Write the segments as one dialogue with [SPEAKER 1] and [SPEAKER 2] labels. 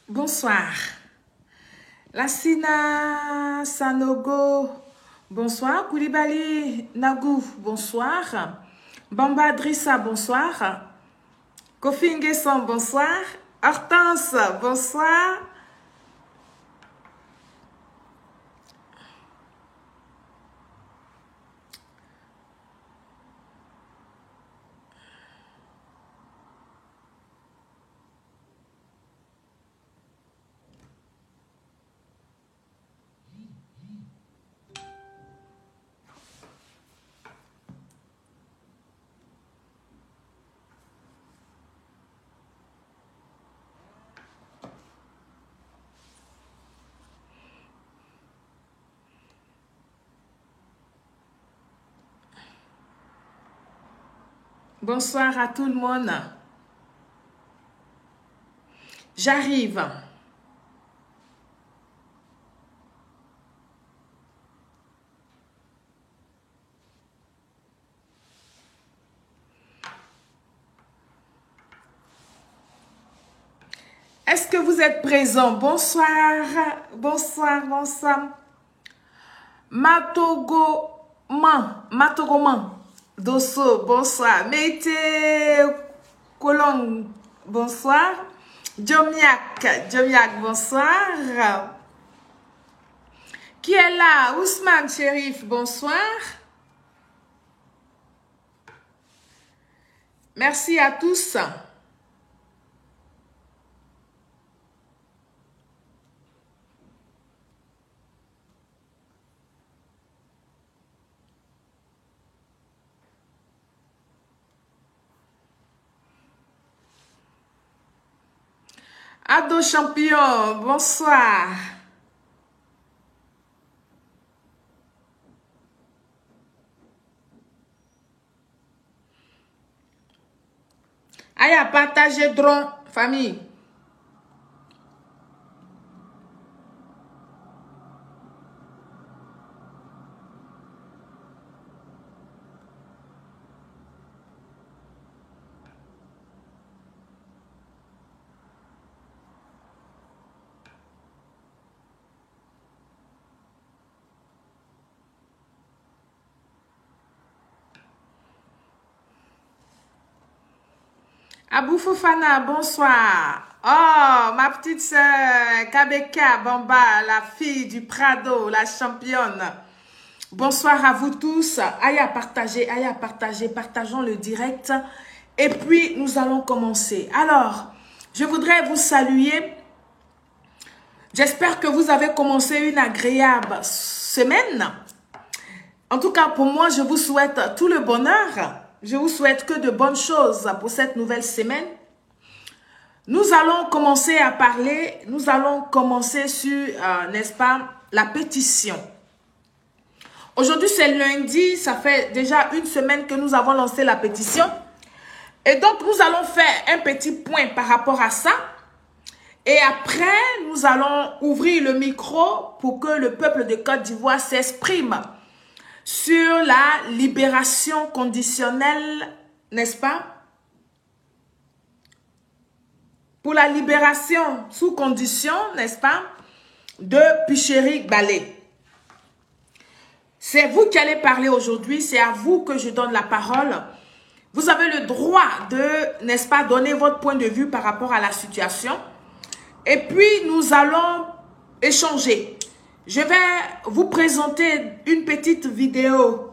[SPEAKER 1] Bonsoir. Lassina Sanogo, bonsoir. Koulibaly Nagou, bonsoir. Bamba Drissa, bonsoir. Kofi Nguesson, bonsoir. Hortense, bonsoir. Bonsoir à tout le monde. J'arrive. Est-ce que vous êtes présents? Bonsoir. Bonsoir, bonsoir. Matogoman. Dosso, bonsoir. Meite Kolong, bonsoir. Djomiak, bonsoir. Qui est là? Ousmane Chérif, bonsoir. Merci à tous. Ado Champion, bonsoir. Allez, partager drone, famille. Abou Fofana, bonsoir. Oh, ma petite sœur, Kabeka Bamba, la fille du Prado, la championne. Bonsoir à vous tous. Allez à partager, partageons le direct. Et puis, nous allons commencer. Alors, je voudrais vous saluer. J'espère que vous avez commencé une agréable semaine. En tout cas, pour moi, je vous souhaite tout le bonheur. Je vous souhaite que de bonnes choses pour cette nouvelle semaine. Nous allons commencer à parler, nous allons commencer sur, n'est-ce pas, la pétition. Aujourd'hui, c'est lundi, ça fait déjà une semaine que nous avons lancé la pétition. Et donc, nous allons faire un petit point par rapport à ça. Et après, nous allons ouvrir le micro pour que le peuple de Côte d'Ivoire s'exprime sur la libération conditionnelle, n'est-ce pas? Pour la libération sous condition, n'est-ce pas? De Picheri Balé. C'est vous qui allez parler aujourd'hui, c'est à vous que je donne la parole. Vous avez le droit de, n'est-ce pas, donner votre point de vue par rapport à la situation. Et puis, nous allons échanger. Je vais vous présenter une petite vidéo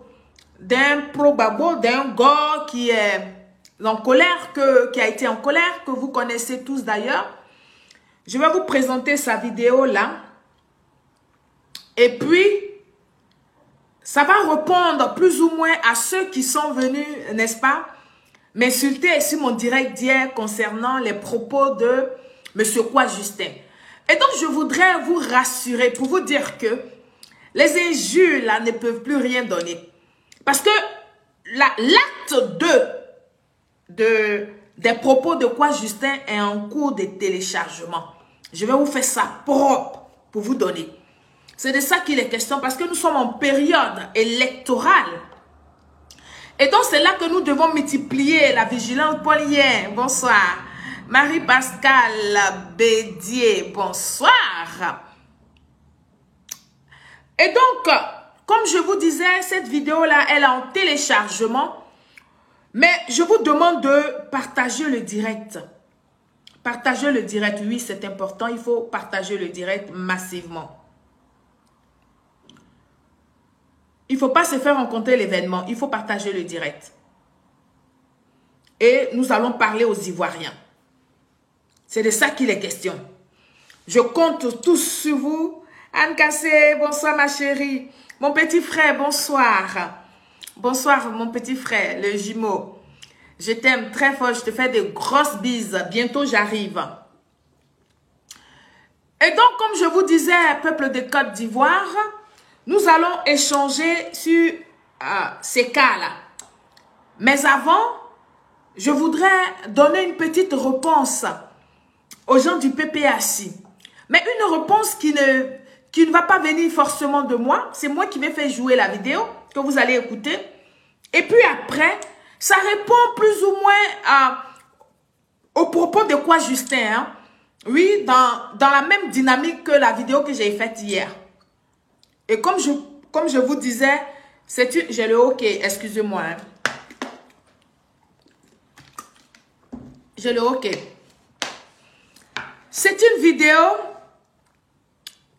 [SPEAKER 1] d'un pro-babo, d'un gars qui est en colère, qui a été en colère, que vous connaissez tous d'ailleurs. Je vais vous présenter sa vidéo là. Et puis, ça va répondre plus ou moins à ceux qui sont venus, n'est-ce pas, m'insulter sur mon direct d'hier concernant les propos de M. Kwa Justin. Et donc, je voudrais vous rassurer pour vous dire que les injures là ne peuvent plus rien donner. Parce que l'acte 2 des propos de Kwa Justin est en cours de téléchargement. Je vais vous faire ça propre pour vous donner. C'est de ça qu'il est question parce que nous sommes en période électorale. Et donc, c'est là que nous devons multiplier la vigilance. Paulien, bonsoir. Marie-Pascale Bédier, bonsoir. Et donc, comme je vous disais, cette vidéo-là, elle est en téléchargement. Mais je vous demande de partager le direct. Partager le direct, oui, c'est important. Il faut partager le direct massivement. Il ne faut pas se faire rencontrer l'événement. Il faut partager le direct. Et nous allons parler aux Ivoiriens. C'est de ça qu'il est question. Je compte tous sur vous. Anne Cassé, bonsoir ma chérie. Mon petit frère, bonsoir. Bonsoir mon petit frère, le jumeau. Je t'aime très fort, je te fais de grosses bises. Bientôt j'arrive. Et donc, comme je vous disais, peuple de Côte d'Ivoire, nous allons échanger sur ces cas-là. Mais avant, je voudrais donner une petite réponse aux gens du PPAC. Mais une réponse qui ne va pas venir forcément de moi. C'est moi qui vais faire jouer la vidéo que vous allez écouter. Et puis après, ça répond plus ou moins au propos de quoi Justin, hein? Oui, dans la même dynamique que la vidéo que j'ai faite hier. Et comme je vous disais, j'ai le OK, excusez-moi. Hein. J'ai le OK. C'est une vidéo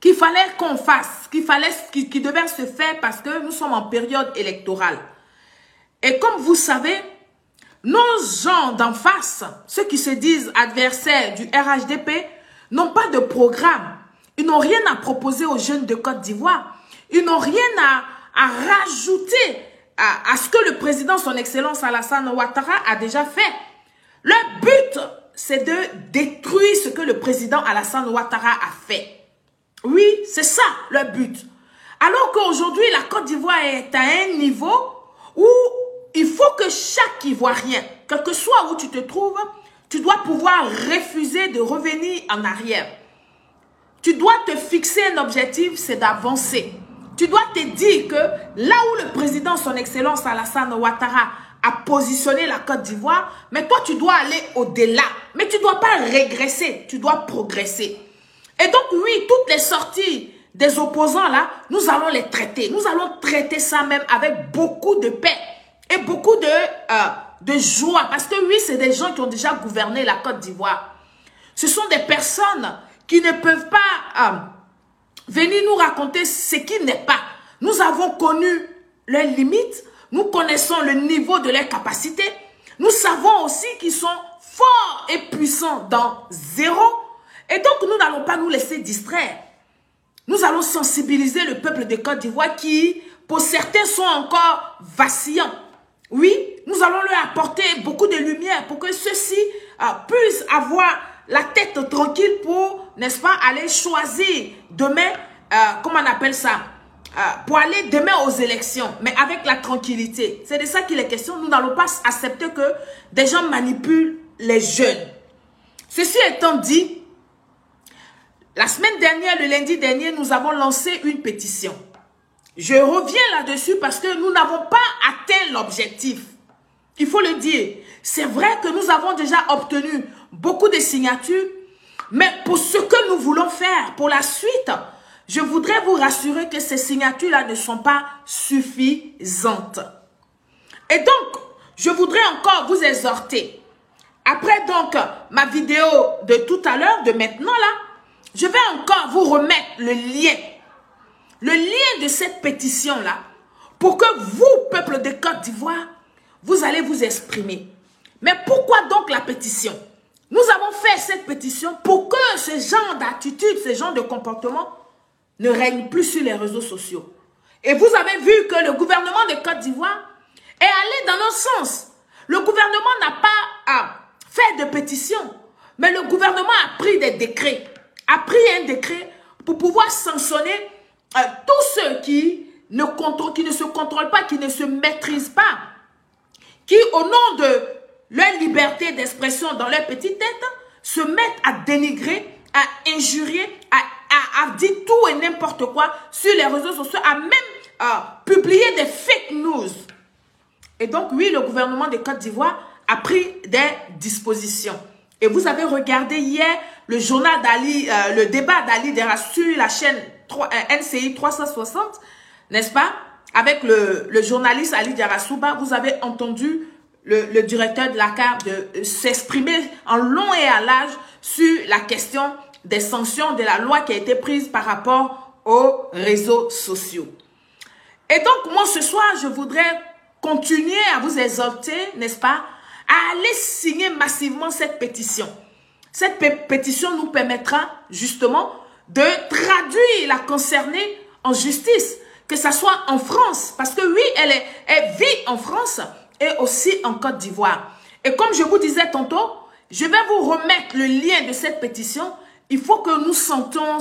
[SPEAKER 1] qu'il fallait qu'on fasse, qui devait se faire parce que nous sommes en période électorale. Et comme vous savez, nos gens d'en face, ceux qui se disent adversaires du RHDP, n'ont pas de programme. Ils n'ont rien à proposer aux jeunes de Côte d'Ivoire. Ils n'ont rien à rajouter à ce que le président, son excellence Alassane Ouattara, a déjà fait. Leur but, c'est de détruire ce que le président Alassane Ouattara a fait. Oui, c'est ça leur but. Alors qu'aujourd'hui, la Côte d'Ivoire est à un niveau où il faut que chaque Ivoirien, quel que soit où tu te trouves, tu dois pouvoir refuser de revenir en arrière. Tu dois te fixer un objectif, c'est d'avancer. Tu dois te dire que là où le président, son excellence Alassane Ouattara, a positionné la Côte d'Ivoire, mais toi, tu dois aller au-delà. Mais tu ne dois pas régresser, tu dois progresser. Et donc, oui, toutes les sorties des opposants, là, nous allons les traiter. Nous allons traiter ça même avec beaucoup de paix et beaucoup de joie. Parce que oui, c'est des gens qui ont déjà gouverné la Côte d'Ivoire. Ce sont des personnes qui ne peuvent pas venir nous raconter ce qui n'est pas. Nous avons connu leurs limites. Nous connaissons le niveau de leurs capacités. Nous savons aussi qu'ils sont forts et puissants dans zéro. Et donc, nous n'allons pas nous laisser distraire. Nous allons sensibiliser le peuple de Côte d'Ivoire qui, pour certains, sont encore vacillants. Oui, nous allons leur apporter beaucoup de lumière pour que ceux-ci puissent avoir la tête tranquille pour, n'est-ce pas, aller choisir demain, comment on appelle ça, pour aller demain aux élections, mais avec la tranquillité. C'est de ça qu'il est question. Nous n'allons pas accepter que des gens manipulent les jeunes. Ceci étant dit, la semaine dernière, le lundi dernier, nous avons lancé une pétition. Je reviens là-dessus parce que nous n'avons pas atteint l'objectif. Il faut le dire. C'est vrai que nous avons déjà obtenu beaucoup de signatures, mais pour ce que nous voulons faire, pour la suite, je voudrais vous rassurer que ces signatures-là ne sont pas suffisantes. Et donc, je voudrais encore vous exhorter. Après donc ma vidéo de tout à l'heure, de maintenant là, je vais encore vous remettre le lien de cette pétition-là, pour que vous, peuple de Côte d'Ivoire, vous allez vous exprimer. Mais pourquoi donc la pétition? Nous avons fait cette pétition pour que ce genre d'attitude, ce genre de comportement ne règne plus sur les réseaux sociaux. Et vous avez vu que le gouvernement de Côte d'Ivoire est allé dans notre sens. Le gouvernement n'a pas fait de pétition, mais le gouvernement a pris des décrets, a pris un décret pour pouvoir sanctionner tous ceux qui ne se contrôlent pas, qui ne se maîtrisent pas, qui au nom de leur liberté d'expression dans leur petite tête, se mettent à dénigrer, à injurier, à dire tout et n'importe quoi sur les réseaux sociaux, à même publier des fake news. Et donc oui, le gouvernement de Côte d'Ivoire a pris des dispositions. Et vous avez regardé hier le journal d'Ali, le débat d'Ali Dera sur la chaîne NCI 360, n'est-ce pas? Avec le journaliste Ali Diarasouba, vous avez entendu le directeur de la CAR s'exprimer en long et à large sur la question des sanctions de la loi qui a été prise par rapport aux réseaux sociaux. Et donc, moi, ce soir, je voudrais continuer à vous exhorter, n'est-ce pas, à aller signer massivement cette pétition. Cette pétition nous permettra justement de traduire la concernée en justice, que ce soit en France, parce que oui, elle vit en France et aussi en Côte d'Ivoire. Et comme je vous disais tantôt, je vais vous remettre le lien de cette pétition. Il faut que nous sentons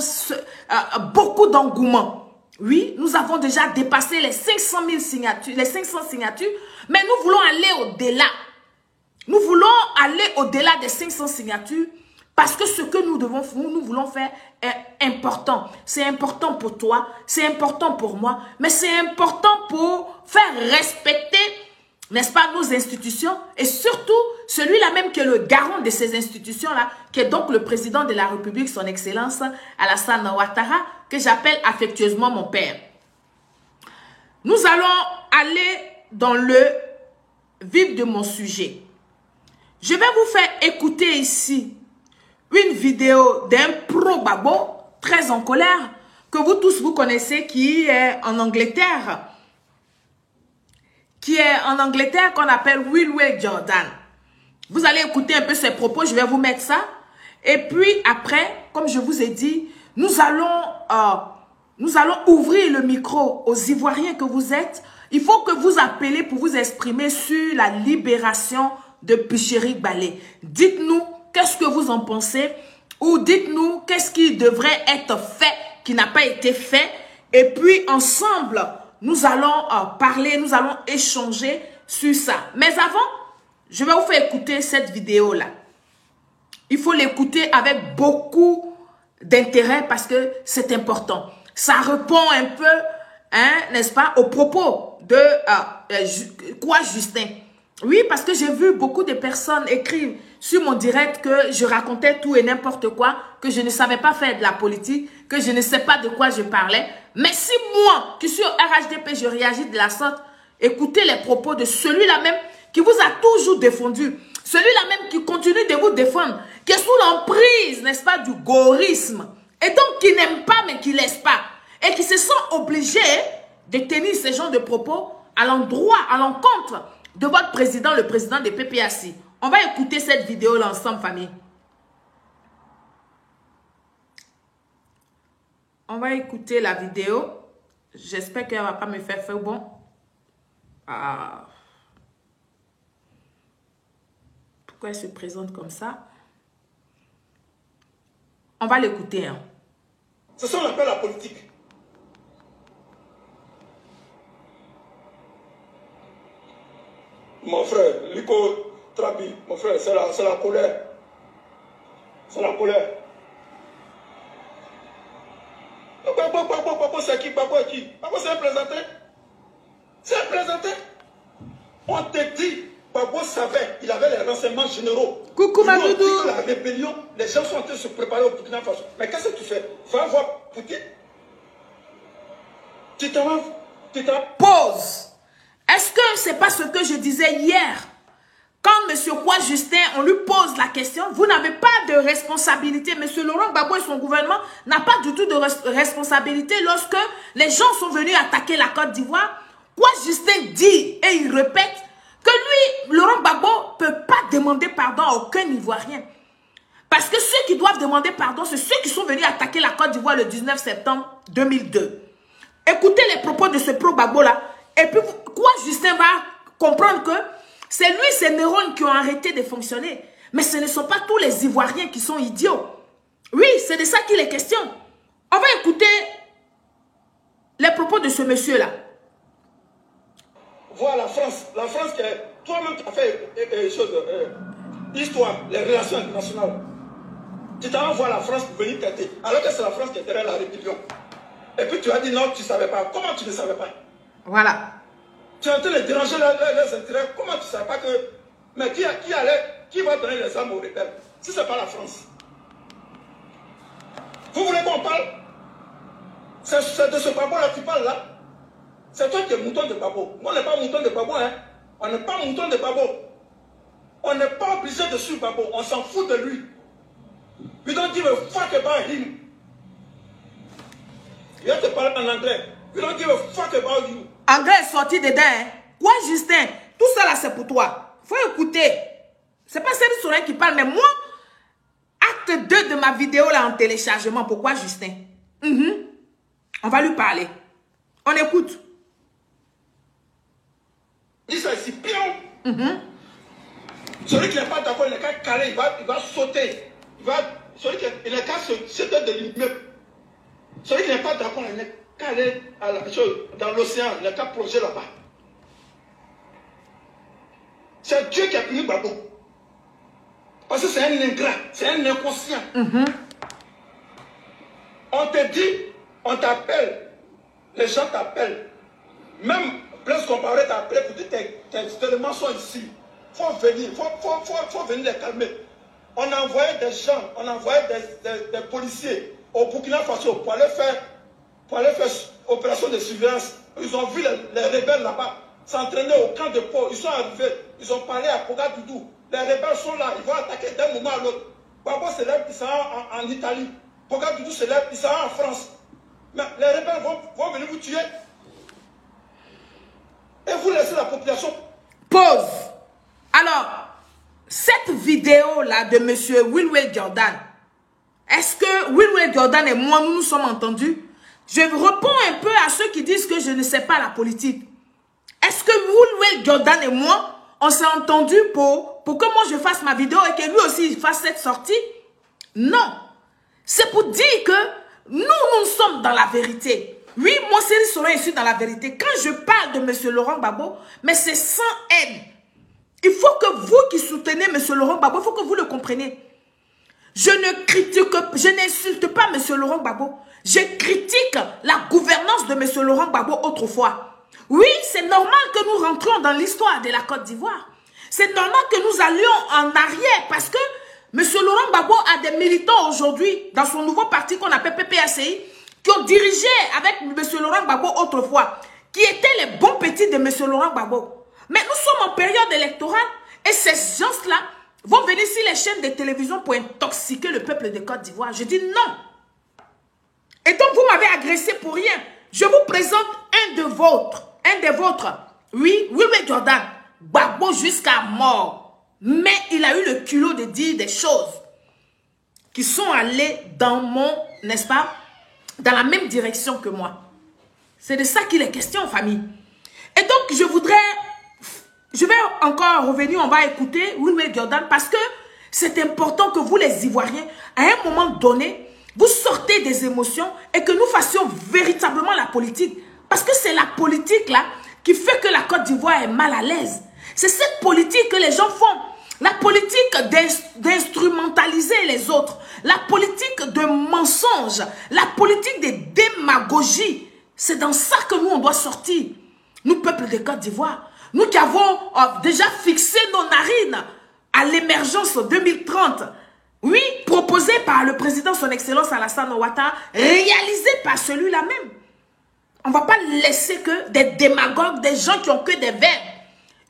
[SPEAKER 1] beaucoup d'engouement. Oui, nous avons déjà dépassé les 500 000 signatures, les 500 signatures, mais nous voulons aller au-delà. Nous voulons aller au-delà des 500 signatures parce que ce que nous voulons faire est important. C'est important pour toi, c'est important pour moi, mais c'est important pour faire respecter, n'est-ce pas, nos institutions et surtout celui-là même qui est le garant de ces institutions-là, qui est donc le président de la République, son Excellence Alassane Ouattara, que j'appelle affectueusement mon père. Nous allons aller dans le vif de mon sujet. Je vais vous faire écouter ici une vidéo d'un pro-babo très en colère que vous tous vous connaissez qui est en Angleterre. Qu'on appelle Will Jordan. Vous allez écouter un peu ses propos, je vais vous mettre ça. Et puis après, comme je vous ai dit, nous allons ouvrir le micro aux Ivoiriens que vous êtes. Il faut que vous appelez pour vous exprimer sur la libération de Picheri Balé. Dites-nous qu'est-ce que vous en pensez ou dites-nous qu'est-ce qui devrait être fait, qui n'a pas été fait. Et puis ensemble, nous allons parler, nous allons échanger sur ça. Mais avant, je vais vous faire écouter cette vidéo-là. Il faut l'écouter avec beaucoup d'intérêt parce que c'est important. Ça répond un peu, hein, n'est-ce pas, aux propos de quoi Justin. Oui, parce que j'ai vu beaucoup de personnes écrire sur mon direct que je racontais tout et n'importe quoi, que je ne savais pas faire de la politique, que je ne sais pas de quoi je parlais. Mais si moi, qui suis au RHDP, je réagis de la sorte, écoutez les propos de celui-là même qui vous a toujours défendu, celui-là même qui continue de vous défendre, qui est sous l'emprise, n'est-ce pas, du gaullisme, et donc qui n'aime pas mais qui ne laisse pas, et qui se sent obligé de tenir ce genre de propos à l'endroit, à l'encontre de votre président, le président de PPAC. On va écouter cette vidéo-là ensemble, famille. On va écouter la vidéo. J'espère qu'elle ne va pas me faire feu bon. Pourquoi elle se présente comme ça? On va l'écouter. Hein.
[SPEAKER 2] C'est ça qu'on appelle la politique. Mon frère, Liko Trabi, mon frère, c'est la colère. C'est la colère. Papa, c'est qui? Papa est qui? Papa, c'est un présenté. C'est un présenté. On te dit, Papa savait, il avait les renseignements généraux.
[SPEAKER 1] Coucou Madoudou.
[SPEAKER 2] La rébellion, les gens sont en train de se préparer au Burkina Faso. Mais qu'est-ce que tu fais? Va voir Poutine. Tu t'en
[SPEAKER 1] Pause. Est-ce que c'est pas ce que je disais hier? Quand M. Kwa Justin, on lui pose la question, vous n'avez pas de responsabilité. M. Laurent Gbagbo et son gouvernement n'ont pas du tout de responsabilité lorsque les gens sont venus attaquer la Côte d'Ivoire. Kwa Justin dit et il répète que lui, Laurent Gbagbo, ne peut pas demander pardon à aucun Ivoirien. Parce que ceux qui doivent demander pardon, c'est ceux qui sont venus attaquer la Côte d'Ivoire le 19 septembre 2002. Écoutez les propos de ce pro-Gbagbo-là. Et puis, quoi Justin va comprendre que c'est lui, ces neurones qui ont arrêté de fonctionner. Mais ce ne sont pas tous les Ivoiriens qui sont idiots. Oui, c'est de ça qu'il est question. On va écouter les propos de ce monsieur-là.
[SPEAKER 2] Voir la France qui est... Toi-même, tu as fait histoire, les relations internationales. Tu t'en vas voir la France pour venir têter. Alors que c'est la France qui est derrière la rébellion. Et puis tu as dit non, tu ne savais pas. Comment tu ne savais pas?
[SPEAKER 1] Voilà.
[SPEAKER 2] Tu es en train de déranger leurs intérêts. Comment tu ne savais pas que... Mais qui va donner les armes aux rebelles? si ce n'est pas la France. Vous voulez qu'on parle? C'est de ce Gbagbo-là que tu parles là. C'est toi qui es mouton de Gbagbo. Moi, on n'est pas mouton de Gbagbo, hein. On n'est pas mouton de Gbagbo. On n'est pas obligé de suivre Gbagbo. On s'en fout de lui. We don't give a fuck about him. Il va te parler en anglais. We don't give a fuck about you.
[SPEAKER 1] Anglais est sorti dedans, hein. Quoi, Justin? Tout ça là, c'est pour toi. Faut écouter. C'est pas Céline Sorin qui parle, mais moi, acte 2 de ma vidéo là en téléchargement. Pourquoi, Justin? On va lui parler. On écoute.
[SPEAKER 2] Il s'est ici, pion. Celui qui n'est pas d'accord, il n'est qu'à caler, il va sauter. Celui qui n'est qu'à se jeter de l'immeuble. Celui qui n'est pas d'accord, il n'est qu'à aller dans l'océan, il n'est qu'à plonger là-bas. C'est Dieu qui a puni Gbagbo. Parce que c'est un ingrat, c'est un inconscient. On te dit, on t'appelle, les gens t'appellent. Même Blaise Compaoré t'appelle pour dire tes éléments sont ici. Il faut venir, faut venir les calmer. On a envoyé des gens, on a envoyé des policiers au Burkina Faso pour aller faire opération de surveillance. Ils ont vu les rebelles là-bas s'entraîner au camp de Pau. Ils sont arrivés, ils ont parlé à Ouagadougou. Les rebelles sont là, ils vont attaquer d'un moment à l'autre. Gbagbo se lève, il sera en Italie. Ouagadougou se lève, il sera en France. Mais les rebelles vont venir vous tuer. Et vous laissez la population.
[SPEAKER 1] Pause. Alors, cette vidéo-là de M. Will Jordan, est-ce que Will Jordan et moi, nous nous sommes entendus? Je réponds un peu à ceux qui disent que je ne sais pas la politique. Est-ce que Will Jordan et moi, on s'est entendus pour que moi je fasse ma vidéo et que lui aussi il fasse cette sortie? Non. C'est pour dire que nous sommes dans la vérité. Oui, moi, Céline Sorin, je suis dans la vérité. Quand je parle de M. Laurent Gbagbo, mais c'est sans haine. Il faut que vous qui soutenez M. Laurent Gbagbo, il faut que vous le compreniez. Je ne critique, je n'insulte pas M. Laurent Gbagbo. Je critique la gouvernance de M. Laurent Gbagbo autrefois. Oui, c'est normal que nous rentrions dans l'histoire de la Côte d'Ivoire. C'est normal que nous allions en arrière parce que M. Laurent Gbagbo a des militants aujourd'hui dans son nouveau parti qu'on appelle PPACI qui ont dirigé avec M. Laurent Gbagbo autrefois, qui étaient les bons petits de M. Laurent Gbagbo. Mais nous sommes en période électorale et ces gens-là vont venir sur les chaînes de télévision pour intoxiquer le peuple de Côte d'Ivoire. Je dis non. Et donc vous m'avez agressé pour rien. Je vous présente un des vôtres. Oui, Will Jordan. Gbagbo jusqu'à mort. Mais il a eu le culot de dire des choses qui sont allées dans mon, n'est-ce pas, dans la même direction que moi. C'est de ça qu'il est question, famille. Et donc, je vais encore revenir, on va écouter Will Jordan parce que c'est important que vous, les Ivoiriens, à un moment donné, vous sortez des émotions et que nous fassions véritablement la politique. Parce que c'est la politique là qui fait que la Côte d'Ivoire est mal à l'aise. C'est cette politique que les gens font. La politique d'instrumentaliser les autres. La politique de mensonge. La politique de démagogie. C'est dans ça que nous, on doit sortir. Nous, peuple de Côte d'Ivoire. Nous qui avons déjà fixé nos narines à l'émergence 2030. Oui, proposée par le président, son excellence Alassane Ouattara, réalisée par celui-là même. On ne va pas laisser que des démagogues, des gens qui ont que des verbes.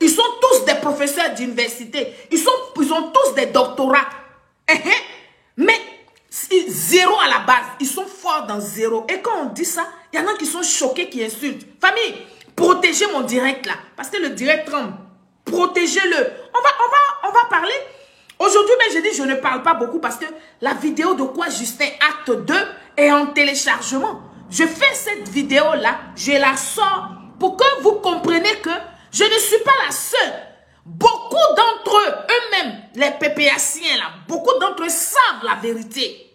[SPEAKER 1] Ils sont tous des professeurs d'université. Ils ont tous des doctorats. Mais zéro à la base. Ils sont forts dans zéro. Et quand on dit ça, il y en a qui sont choqués, qui insultent. Famille, protégez mon direct là. Parce que le direct tremble. Protégez-le. On va parler. Aujourd'hui, je dis je ne parle pas beaucoup parce que la vidéo de quoi Justin acte 2 est en téléchargement. Je fais cette vidéo là, je la sors pour que vous compreniez que je ne suis pas la seule. Beaucoup d'entre eux, eux-mêmes, les PPAciens là, beaucoup d'entre eux savent la vérité.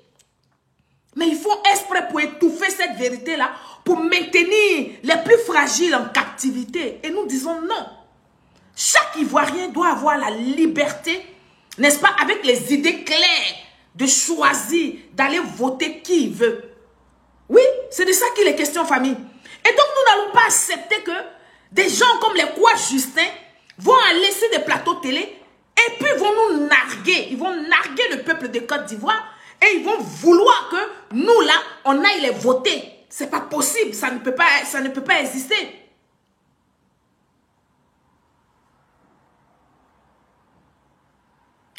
[SPEAKER 1] Mais ils font exprès pour étouffer cette vérité là, pour maintenir les plus fragiles en captivité. Et nous disons non. Chaque Ivoirien doit avoir la liberté, n'est-ce pas, avec les idées claires, de choisir, d'aller voter qui il veut. Oui, c'est de ça qu'il est question, famille. Et donc, nous n'allons pas accepter que des gens comme les quoi Justin vont aller sur des plateaux télé et puis vont nous narguer. Ils vont narguer le peuple de Côte d'Ivoire et ils vont vouloir que nous, là, on aille les voter. C'est pas possible. Ça ne peut pas exister.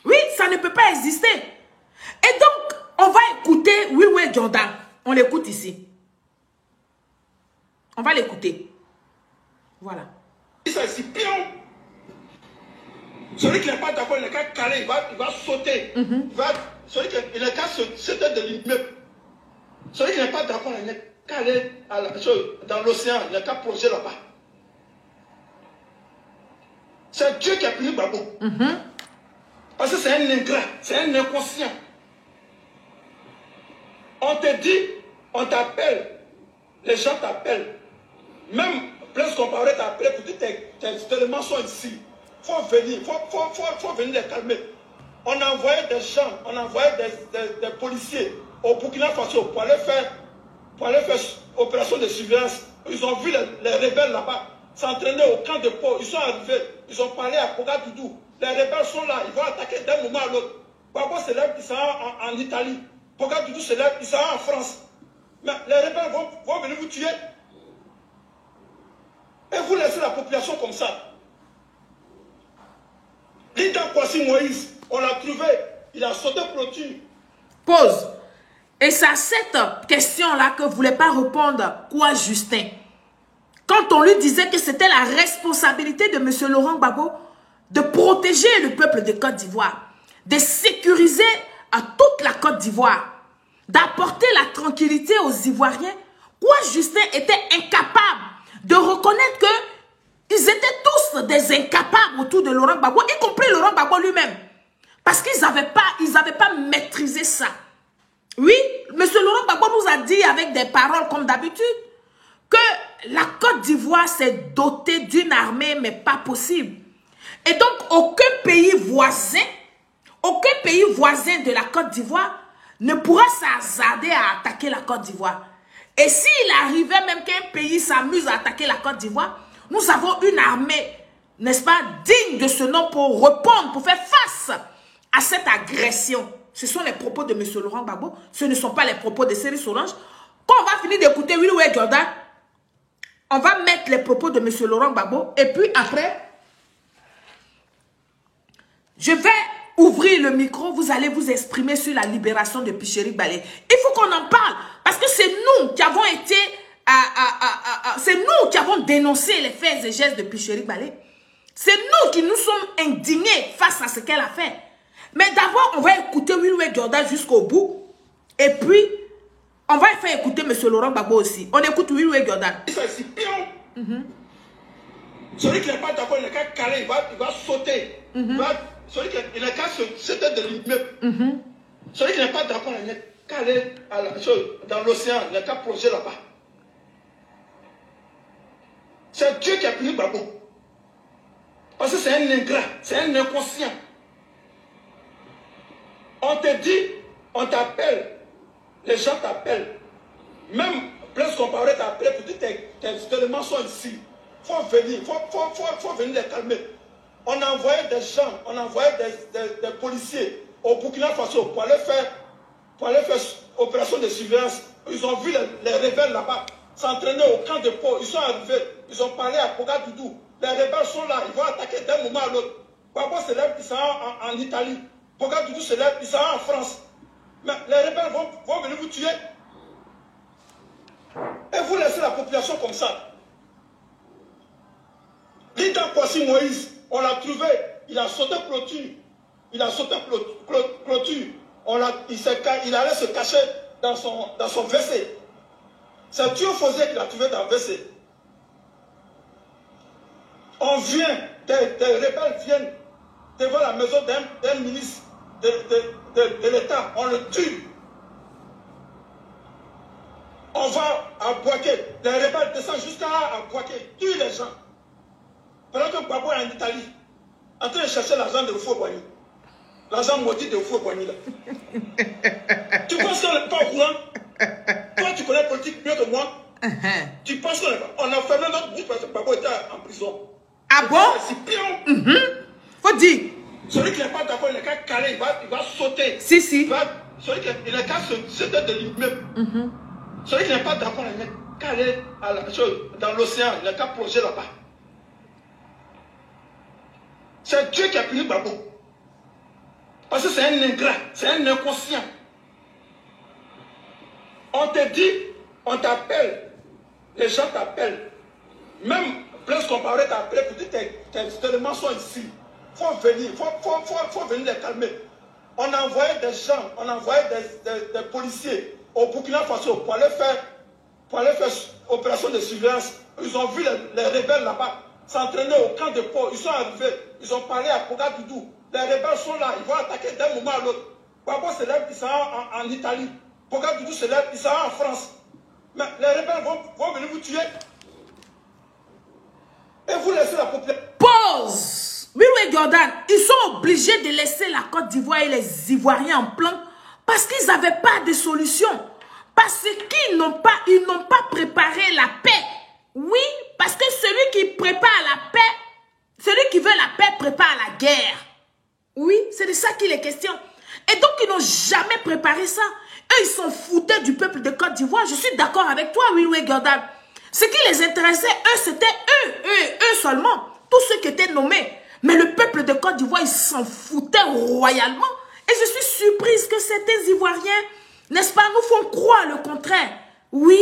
[SPEAKER 1] Oui, ça ne peut pas exister. Et donc, on va écouter Wilwe Jordan. On l'écoute ici. On va l'écouter. Voilà.
[SPEAKER 2] C'est pion. Celui qui n'est pas d'accord, il n'est qu'à caler, il va sauter. Celui qui n'est qu'à sauter de l'immeuble. Celui qui n'est pas d'accord, il n'est qu'à aller dans l'océan, il n'est qu'à plonger là-bas. C'est Dieu qui a puni Gbagbo. Parce que c'est un ingrat, c'est un inconscient. On te dit, on t'appelle, les gens t'appellent. Même Blaise Compaoré t'appelle pour dire tes éléments sont ici. Il faut venir, faut venir les calmer. On a envoyé des gens, on a envoyé des policiers au Burkina Faso pour aller faire opération de surveillance. Ils ont vu les rebelles là-bas s'entraîner au camp de Pau. Ils sont arrivés, ils ont parlé à Ouagadougou. Les rebelles sont là, ils vont attaquer d'un moment à l'autre. Gbagbo se lève, il sera en Italie. Ouagadougou se lève, il sera en France. Mais les rebelles vont venir vous tuer. Et vous laissez la population comme ça. Linda Kwasi Moïse, on l'a trouvé, il a sauté clôture.
[SPEAKER 1] Pause. Et c'est à cette question-là que ne voulait pas répondre quoi Justin. Quand on lui disait que c'était la responsabilité de M. Laurent Gbagbo de protéger le peuple de Côte d'Ivoire, de sécuriser à toute la Côte d'Ivoire, d'apporter la tranquillité aux Ivoiriens, quoi Justin était incapable de reconnaître que ils étaient tous des incapables autour de Laurent Gbagbo, y compris Laurent Gbagbo lui-même. Parce qu'ils n'avaient pas maîtrisé ça. Oui, M. Laurent Gbagbo nous a dit avec des paroles comme d'habitude que la Côte d'Ivoire s'est dotée d'une armée, mais pas possible. Et donc, aucun pays voisin de la Côte d'Ivoire ne pourra s'hasarder à attaquer la Côte d'Ivoire. Et s'il arrivait même qu'un pays s'amuse à attaquer la Côte d'Ivoire, nous avons une armée, n'est-ce pas, digne de ce nom pour répondre, pour faire face à cette agression. Ce sont les propos de M. Laurent Gbagbo, ce ne sont pas les propos de Cyril Solange. Quand on va finir d'écouter Wilwe Jordan, on va mettre les propos de M. Laurent Gbagbo et puis après, je vais ouvrir le micro, vous allez vous exprimer sur la libération de Picherik Balé. Il faut qu'on en parle parce que c'est nous qui avons été, c'est nous qui avons dénoncé les faits et gestes de Picherik Balé. C'est nous qui nous sommes indignés face à ce qu'elle a fait. Mais d'abord, on va écouter Wilwe Jordan jusqu'au bout. Et puis, on va faire écouter M. Laurent Gbagbo aussi. On écoute Wilwe Jordan.
[SPEAKER 2] C'est pion. Celui qui n'est pas d'accord, il n'est qu'à caler, il va sauter. Celui qui n'est qu'à sauter de l'immeuble. Celui qui n'est pas d'accord, il n'est qu'à aller dans l'océan, il n'est qu'à plonger là-bas. C'est Dieu qui a puni Gbagbo. Parce que c'est un ingrat, c'est un inconscient. On te dit, on t'appelle, les gens t'appellent. Même Blaise Compaoré t'appelle pour dire tes éléments sont ici. Il faut venir, faut venir les calmer. On a envoyé des gens, on a envoyé des policiers au Burkina Faso pour aller faire opération de surveillance. Ils ont vu les rebelles là-bas s'entraîner au camp de Pau. Ils sont arrivés, ils ont parlé à Ouagadougou. Les rebelles sont là, ils vont attaquer d'un moment à l'autre. Gbagbo se lève, il sera en Italie. Ouagadougou se lève, il sera en France. Mais les rebelles vont venir vous tuer. Et vous laissez la population comme ça. Linda Kwasi Moïse, on l'a trouvé, il a sauté clôture. Il a sauté clôture. Il allait se cacher dans son WC. C'est Dieu Fosé qu'il a trouvé dans le WC. On vient, des rebelles viennent devant la maison d'un ministre de l'État. On le tue. On va à Bouaké. Les rebelles descendent jusqu'à Bouaké, tuent les gens. Pendant que Gbagbo est en Italie, en train de chercher l'argent de Houphouët-Boigny. L'argent maudit de Houphouët-Boigny là. Tu penses qu'on n'est pas au courant? Toi, tu connais la politique mieux que moi. Tu penses qu'on n'est pas. On a fermé notre bouche parce que Gbagbo était en prison.
[SPEAKER 1] Ah bon?
[SPEAKER 2] C'est pion.
[SPEAKER 1] Faut dire.
[SPEAKER 2] Celui qui n'est pas d'accord, il n'est qu'à caler, il va sauter.
[SPEAKER 1] Si, si.
[SPEAKER 2] Celui qui n'est qu'à sauter de l'immeuble. Celui qui n'est pas d'accord, il n'est qu'à aller dans l'océan, il n'est qu'à plonger là-bas. C'est Dieu qui a puni Gbagbo. Parce que c'est un ingrat, c'est un inconscient. On te dit, on t'appelle, les gens t'appellent. Même Blaise Compaoré t'a appelé pour dire tes éléments sont ici. Il faut venir, faut venir les calmer. On envoyait des gens, on envoyait des policiers au Burkina Faso pour aller faire opération de surveillance. Ils ont vu les rebelles là-bas s'entraîner au camp de Pau. Ils sont arrivés, ils ont parlé à Ouagadougou. Les rebelles sont là, ils vont attaquer d'un moment à l'autre. Gbagbo se lève, il sera en Italie. Ouagadougou se lève, il sera en France. Mais les rebelles vont venir vous tuer. Et vous laissez la population.
[SPEAKER 1] Pause. Oui, Jordan, ils sont obligés de laisser la Côte d'Ivoire et les Ivoiriens en plan parce qu'ils n'avaient pas de solution. Parce qu'ils n'ont pas préparé la paix. Oui, parce que celui qui prépare la paix, celui qui veut la paix prépare la guerre. Oui, c'est de ça qu'il est question. Et donc, ils n'ont jamais préparé ça. Eux, ils s'en foutaient du peuple de Côte d'Ivoire. Je suis d'accord avec toi, oui, Jordan. Ce qui les intéressait, eux, c'était eux seulement. Tous ceux qui étaient nommés. Mais le peuple de Côte d'Ivoire, ils s'en foutaient royalement. Et je suis surprise que certains Ivoiriens, n'est-ce pas, nous font croire le contraire. Oui,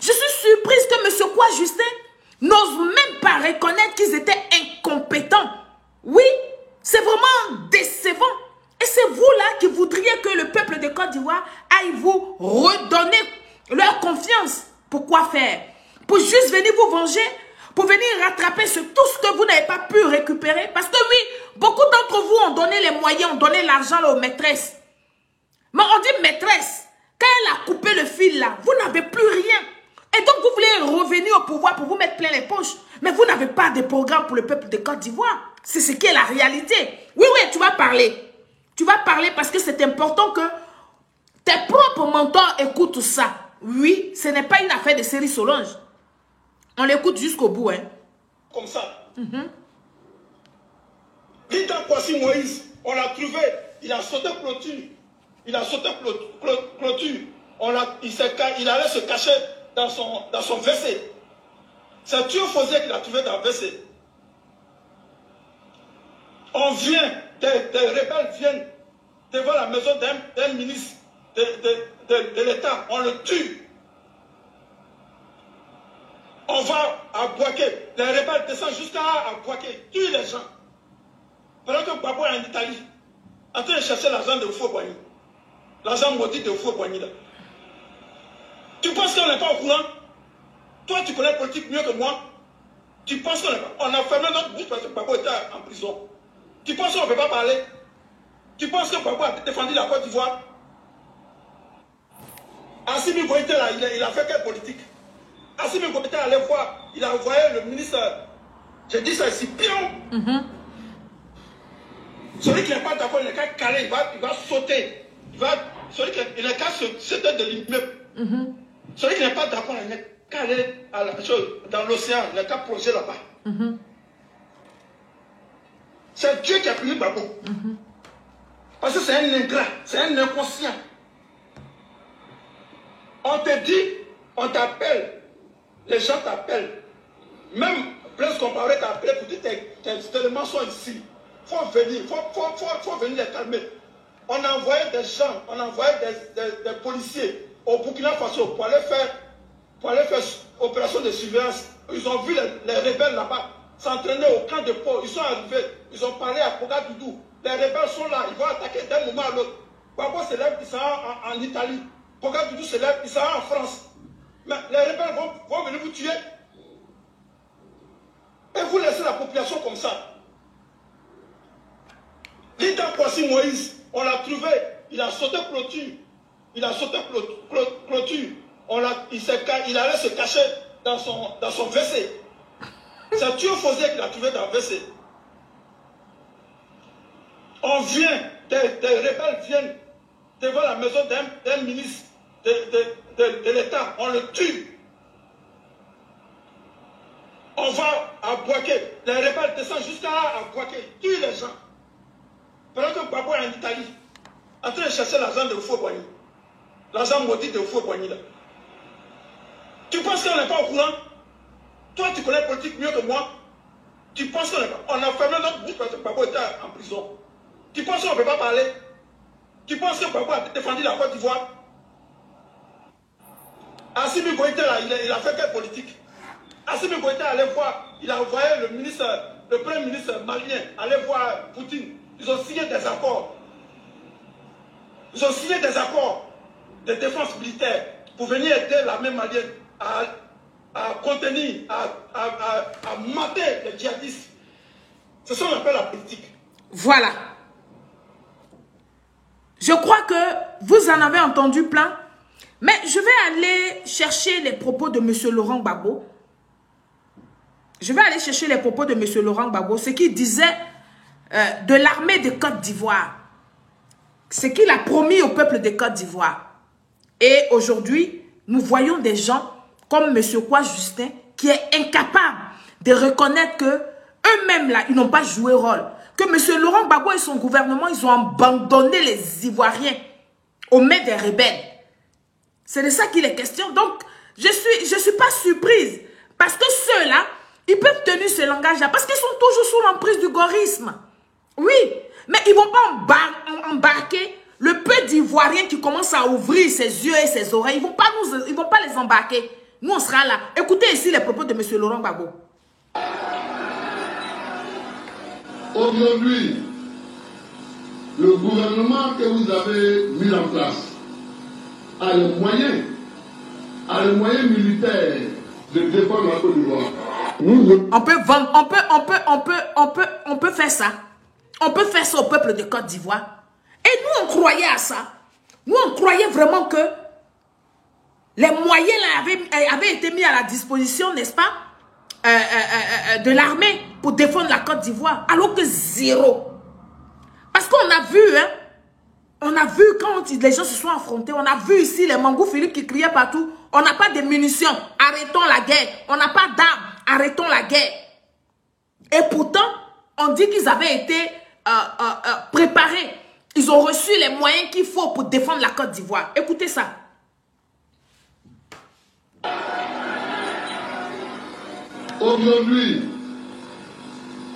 [SPEAKER 1] je suis surprise que M. Kwa Justin n'ose même pas reconnaître qu'ils étaient incompétents. Oui, c'est vraiment décevant. Et c'est vous là qui voudriez que le peuple de Côte d'Ivoire aille vous redonner leur confiance. Pourquoi faire? Pour juste venir vous venger? Pour venir rattraper sur tout ce que vous n'avez pas pu récupérer? Parce que oui, beaucoup d'entre vous ont donné les moyens, ont donné l'argent aux maîtresses. Mais on dit maîtresse, quand elle a coupé le fil là, vous n'avez plus rien. Et donc vous voulez revenir au pouvoir pour vous mettre plein les poches. Mais vous n'avez pas de programme pour le peuple de Côte d'Ivoire. C'est ce qui est la réalité. Oui, tu vas parler. Tu vas parler parce que c'est important que tes propres mentors écoutent ça. Oui, ce n'est pas une affaire de série Solange. On l'écoute jusqu'au bout. Hein.
[SPEAKER 2] Comme ça. L'État Kwasi Moïse, on l'a trouvé. Il a sauté clôture. Il a sauté clôture. Il allait se cacher dans son WC. C'est Dieu Fosé qui l'a trouvé dans le WC. On vient, des rebelles viennent devant la maison d'un ministre de l'État. On le tue. On va à Bouaké. Les rebelles descendent jusqu'à Bouaké. Tuent les gens. Pendant que Gbagbo est en Italie, en train de chercher l'argent de Oufo-Boigny. L'argent maudit de Oufo-Boigny. Tu penses qu'on n'est pas au courant? Toi, tu connais la politique mieux que moi. Tu penses qu'on n'est pas... On a fermé notre bouche parce que Gbagbo était en prison. Tu penses qu'on ne peut pas parler? Tu penses que Gbagbo a défendu la Côte d'Ivoire? Assimi Goïta, là, il a fait quelle politique? Assimi Goïta allait voir, il a envoyé le ministre, j'ai dit ça ici, pion. Celui qui n'est pas d'accord, il n'est qu'à caler, il va sauter. Celui qui n'est qu'à sauter de l'immeuble. Celui qui n'est pas d'accord, il n'est qu'à aller dans l'océan, il n'est qu'à plonger là-bas. C'est Dieu qui a puni Gbagbo. Parce que c'est un ingrat, c'est un inconscient. On te dit, on t'appelle, les gens t'appellent. Même Blaise Compaoré t'a appelé pour dire tes éléments sont ici. Il faut venir, faut venir les calmer. On envoyait des gens, on envoyait des policiers au Burkina Faso pour aller faire opération de surveillance. Ils ont vu les rebelles là-bas s'entraîner au camp de Pau. Ils sont arrivés, ils ont parlé à Ouagadougou. Les rebelles sont là, ils vont attaquer d'un moment à l'autre. Gbagbo se lève, il sera en Italie. Ouagadougou se lève, il sera en France. Mais les rebelles vont venir vous tuer. Et vous laissez la population comme ça. L'État Kwasi Moïse, on l'a trouvé, il a sauté clôture. Il a sauté clôture. Il allait se cacher dans son WC. C'est Dieu Fosé qui l'a trouvé dans le WC. On vient, des rebelles viennent devant la maison d'un ministre de l'État. On le tue. On va à Bouaké. Les rebelles descendent jusqu'à Bouaké. Tuent les gens. Pendant que Gbagbo est en Italie, en train de chercher l'argent de Houphouët-Boigny. L'argent maudit de Houphouët-Boigny là. Tu penses qu'on n'est pas au courant? Toi, tu connais la politique mieux que moi. Tu penses qu'on n'est pas... On a fermé notre bouche parce que Gbagbo était en prison. Tu penses qu'on ne peut pas parler? Tu penses que Gbagbo a défendu la Côte d'Ivoire? Assimi Goïta, là, il a fait quelle politique? Assimi Goïta allait voir, il a envoyé le premier ministre malien, aller voir Poutine. Ils ont signé des accords. Ils ont signé des accords de défense militaire pour venir aider l'armée malienne à contenir, à mater les djihadistes. C'est ça qu'on appelle la politique.
[SPEAKER 1] Voilà. Je crois que vous en avez entendu plein. Mais je vais aller chercher les propos de M. Laurent Gbagbo. Je vais aller chercher les propos de M. Laurent Gbagbo. Ce qu'il disait de l'armée de Côte d'Ivoire. Ce qu'il a promis au peuple de Côte d'Ivoire. Et aujourd'hui, nous voyons des gens comme M. Kwa Justin qui est incapable de reconnaître que eux-mêmes là, ils n'ont pas joué rôle. Que M. Laurent Gbagbo et son gouvernement, ils ont abandonné les Ivoiriens aux mains des rebelles. C'est de ça qu'il est question. Donc, je suis pas surprise. Parce que ceux-là, ils peuvent tenir ce langage-là. Parce qu'ils sont toujours sous l'emprise du gaullisme. Oui. Mais ils ne vont pas embarquer le peu d'Ivoiriens qui commencent à ouvrir ses yeux et ses oreilles. Ils ne vont pas les embarquer. Nous, on sera là. Écoutez ici les propos de M. Laurent Gbagbo.
[SPEAKER 3] Aujourd'hui, le gouvernement que vous avez mis en place a le moyen militaire de défendre la Côte d'Ivoire.
[SPEAKER 1] On peut vendre, on peut faire ça. On peut faire ça au peuple de Côte d'Ivoire. Et nous, on croyait à ça. Nous, on croyait vraiment que les moyens là, avaient été mis à la disposition, n'est-ce pas, de l'armée pour défendre la Côte d'Ivoire. Alors que zéro. Parce qu'on a vu, hein, on a vu quand les gens se sont affrontés, on a vu ici les Mangou Philippe qui criaient partout. On n'a pas de munitions, arrêtons la guerre. On n'a pas d'armes, arrêtons la guerre. Et pourtant, on dit qu'ils avaient été préparés. Ils ont reçu les moyens qu'il faut pour défendre la Côte d'Ivoire. Écoutez ça.
[SPEAKER 3] Aujourd'hui,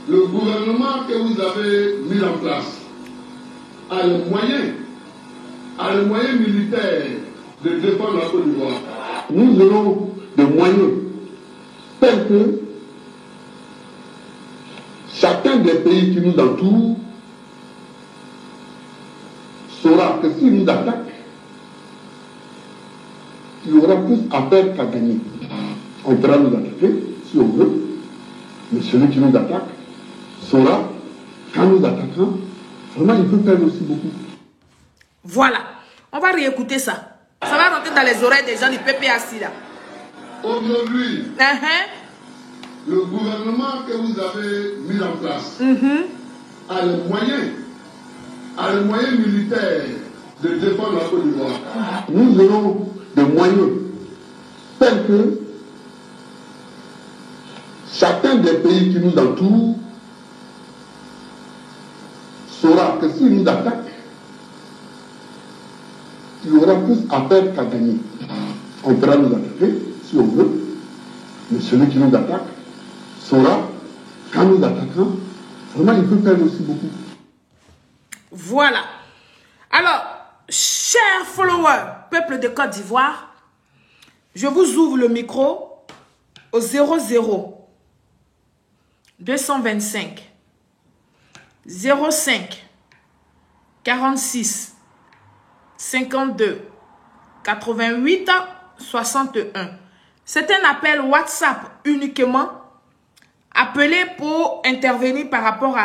[SPEAKER 3] le gouvernement que vous avez mis en place a le moyen militaire de défendre la Côte d'Ivoire. Nous aurons des moyens tels que chacun des pays qui nous entourent saura que s'il nous attaque, il y aura plus à faire qu'à gagner. On pourra nous attaquer si on veut, mais celui qui nous attaque saura qu'en nous attaquant, vraiment il peut perdre aussi beaucoup.
[SPEAKER 1] Voilà, on va réécouter ça. Ça va rentrer dans les oreilles des gens du PPAC là.
[SPEAKER 3] Aujourd'hui, le gouvernement que vous avez mis en place a le moyen militaire de défendre la Côte d'Ivoire. Nous aurons des moyens tels que chacun des pays qui nous entourent saura que s'il nous attaque, il y aura plus à faire qu'à gagner. On pourra nous attaquer si on veut, mais celui qui nous attaque saura qu'en nous attaquant, vraiment il peut perdre aussi beaucoup.
[SPEAKER 1] Voilà. Alors, chers followers, peuple de Côte d'Ivoire, je vous ouvre le micro au 00 225 05 46 52 88 61. C'est un appel WhatsApp uniquement. Appelez pour intervenir par rapport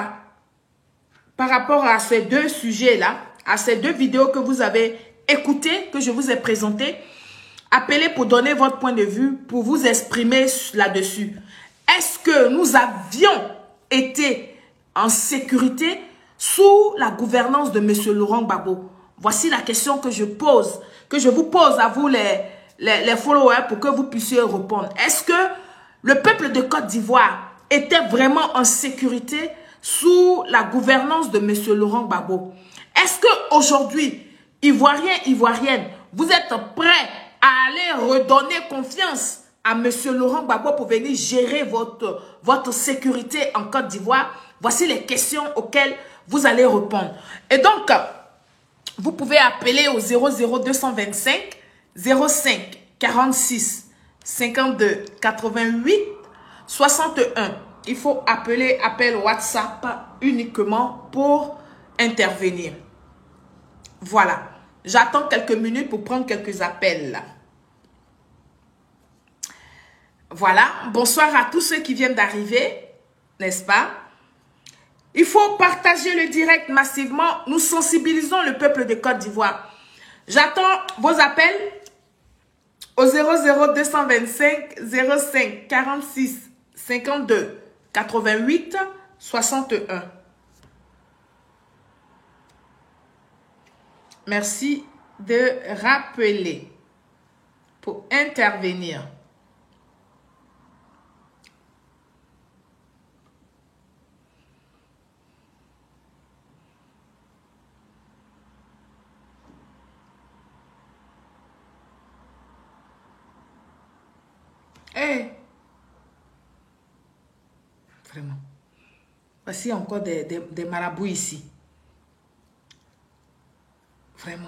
[SPEAKER 1] à ces deux sujets-là, à ces deux vidéos que vous avez écoutées, que je vous ai présentées. Appelez pour donner votre point de vue, pour vous exprimer là-dessus. Est-ce que nous avions été en sécurité sous la gouvernance de M. Laurent Gbagbo? Voici la question que je pose, que je vous pose à vous les followers pour que vous puissiez répondre. Est-ce que le peuple de Côte d'Ivoire était vraiment en sécurité sous la gouvernance de M. Laurent Gbagbo. Est-ce qu'aujourd'hui, Ivoiriens, Ivoiriennes, vous êtes prêts à aller redonner confiance à M. Laurent Gbagbo pour venir gérer votre sécurité en Côte d'Ivoire? Voici les questions auxquelles vous allez répondre. Et donc, vous pouvez appeler au 00225 05 46 52 88 61. Il faut appeler, appel WhatsApp uniquement pour intervenir. Voilà. J'attends quelques minutes pour prendre quelques appels. Voilà. Bonsoir à tous ceux qui viennent d'arriver, n'est-ce pas? Il faut partager le direct massivement. Nous sensibilisons le peuple de Côte d'Ivoire. J'attends vos appels au 00225 05 46 52 88 61. Merci de rappeler pour intervenir. Hey. Vraiment. Voici encore des marabouts ici. Vraiment.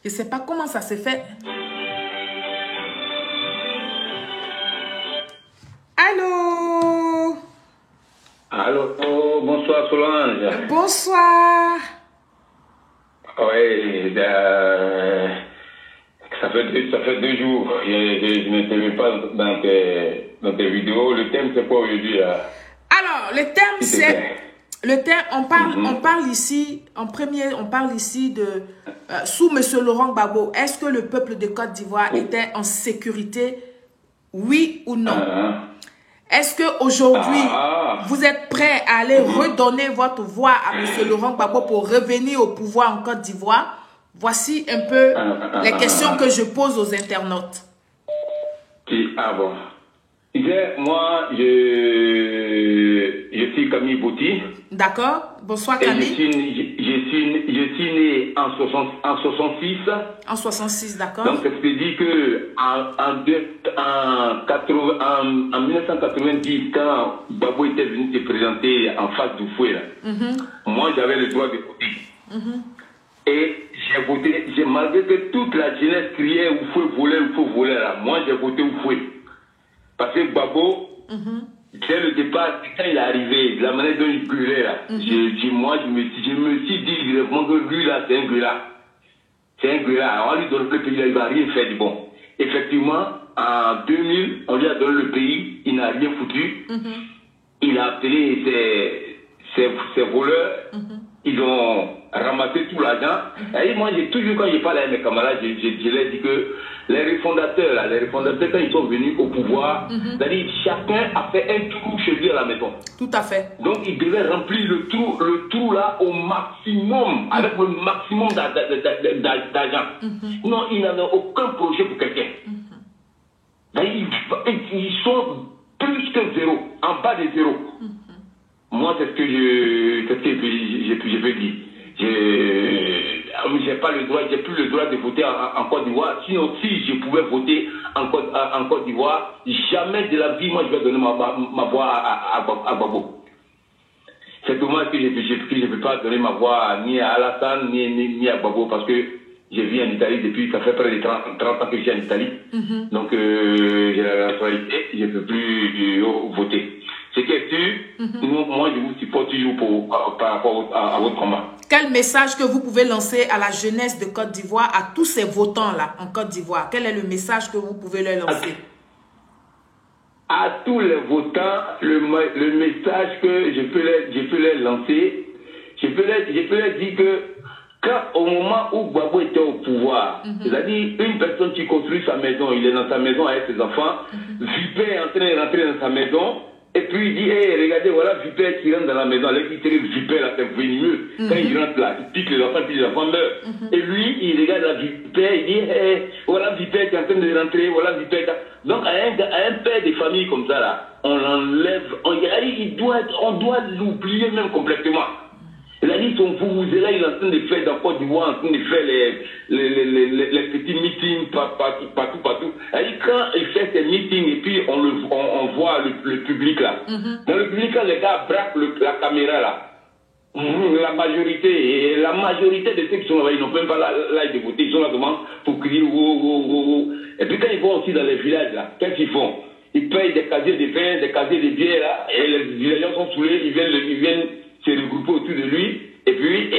[SPEAKER 1] Je ne sais pas comment ça se fait. Allô?
[SPEAKER 4] Allô, bonsoir Solange.
[SPEAKER 1] Bonsoir.
[SPEAKER 4] Oui, ça fait 2 jours. Je ne t'aimais pas dans tes vidéos. Le thème, c'est quoi aujourd'hui?
[SPEAKER 1] Alors, le thème, c'est... Le thème, on parle ici, en premier, on parle ici de... sous M. Laurent Gbagbo, est-ce que le peuple de Côte d'Ivoire était en sécurité? Oui ou non? Est-ce qu'aujourd'hui, vous êtes prêt à aller redonner votre voix à M. Laurent Gbagbo pour revenir au pouvoir en Côte d'Ivoire? Voici un peu les questions que je pose aux internautes.
[SPEAKER 4] Bon. Moi, je suis Camille Bouti.
[SPEAKER 1] D'accord. Bonsoir Camille.
[SPEAKER 4] Je suis né en 66.
[SPEAKER 1] En 66, d'accord.
[SPEAKER 4] Donc, ça veut dire que en 1990, quand Gbagbo était venu se présenter en face du fouet, moi, j'avais le droit de voter. Et j'ai voté, malgré que toute la jeunesse criait « il faut voler là », moi, j'ai voté « fouet ». Parce que Gbagbo, dès le départ, quand il est arrivé, de la manière dont il gueulait là, moi, je me suis dit directement que lui là, c'est un gueulard. C'est un gueulard. On lui donne le pays, il ne va rien faire du bon. Effectivement, en 2000, on lui a donné le pays, il n'a rien foutu. Il a appelé ses voleurs, ils ont ramassé tout l'argent. Et moi, j'ai toujours, quand je parle avec mes camarades, je leur dis que les refondateurs, quand ils sont venus au pouvoir, c'est-à-dire chacun a fait un trou chez lui à la maison.
[SPEAKER 1] Tout à fait.
[SPEAKER 4] Donc, ils devaient remplir le trou là au maximum, avec le maximum d'argent. Non, ils n'avaient aucun projet pour quelqu'un. Ils sont plus que zéro, en bas de zéro. Moi, c'est ce que je peux dire. J'ai pas le droit, j'ai plus le droit de voter en Côte d'Ivoire. Sinon, si je pouvais voter en Côte d'Ivoire, jamais de la vie, moi, je vais donner ma voix à Gbagbo. C'est dommage que je ne peux pas donner ma voix ni à Alassane, ni à Gbagbo, parce que je vis en Italie depuis, ça fait près de 30 ans que je suis en Italie. Donc, j'ai la nationalité, je ne peux plus voter. C'est que moi, je vous supporte toujours par rapport à votre combat.
[SPEAKER 1] Quel message que vous pouvez lancer à la jeunesse de Côte d'Ivoire, à tous ces votants-là en Côte d'Ivoire? Quel est le message que vous pouvez leur lancer?
[SPEAKER 4] À tous les votants, le message que je peux leur lancer, je peux leur dire que quand au moment où Gbagbo était au pouvoir, c'est-à-dire une personne qui construit sa maison, il est dans sa maison avec ses enfants, Juppé est en train de rentrer dans sa maison, Et puis il dit, hey, regardez, voilà Vipère qui rentre dans la maison. Avec Vipère, là, c'est venimeux. Quand il rentre là, il pique les enfants, puis les enfants meurent. Et lui, il regarde la Vipère, il dit, hey, voilà Vipère qui est en train de rentrer, voilà Vipère. Donc à un père de famille comme ça, là, on l'enlève, on doit l'oublier même complètement. Il a dit son là, il est en train de faire dans Côte d'Ivoire, en train de faire les petits meetings partout. Il dit, quand il fait ses meetings et puis on voit le public là. Dans le public, là, les gars braquent la caméra là. La majorité de ceux qui sont là, ils n'ont même pas l'âge de voter, ils sont là devant pour crier oh. Et puis quand ils vont aussi dans les villages là, qu'est-ce qu'ils font? Ils payent des casiers de vin, des casiers de bière là, et les villageois sont saoulés, ils viennent se regrouper autour de lui, et puis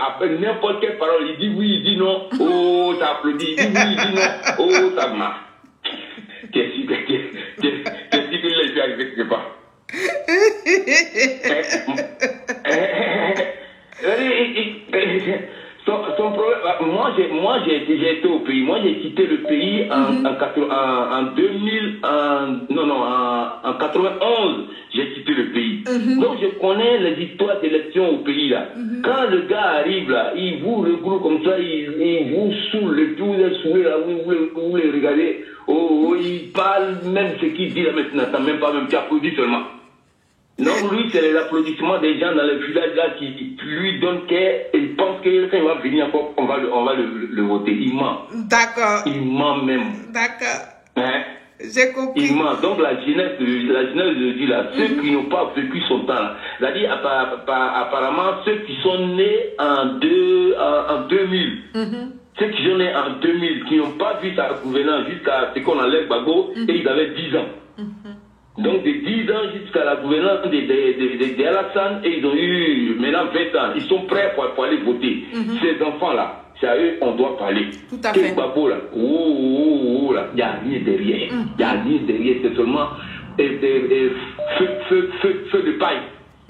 [SPEAKER 4] après n'importe quelle parole, il dit oui, il dit non, oh ça applaudit, il dit oui, il dit non, oh ça marche. Qu'est-ce qu'il lui a arrivé quelque part? Son problème, moi j'ai été au pays, moi j'ai quitté le pays en 91, j'ai quitté le pays. Donc je connais les histoires d'élections au pays là. Quand le gars arrive là, il vous regroupe comme ça, il vous saoule, le tout, vous êtes saoulé là, vous les regardez, il parle, même ce qu'il dit là maintenant, ça même pas, même tu applaudis seulement. Non, lui, c'est les applaudissements des gens dans le village là qui lui donnent qu'elle, il pense que quand il va venir encore, on va le voter. Il ment. D'accord. Il ment même. D'accord. Hein? J'ai compris. Il ment. Donc la jeunesse dit là, ceux qui n'ont pas vécu son temps là, c'est-à-dire apparemment ceux qui sont nés en 2000. Ceux qui sont nés en 2000, qui n'ont pas vu sa gouvernance jusqu'à ce qu'on enlève Gbagbo, et ils avaient 10 ans. Donc de 10 ans jusqu'à la gouvernance de Alassane, et ils ont eu maintenant 20 ans. Ils sont prêts pour aller voter. Ces enfants-là, c'est à eux on doit parler. Tout à fait. Gbagbo là, là, il n'y a rien derrière. Il n'y a rien derrière, c'est seulement feu de paille.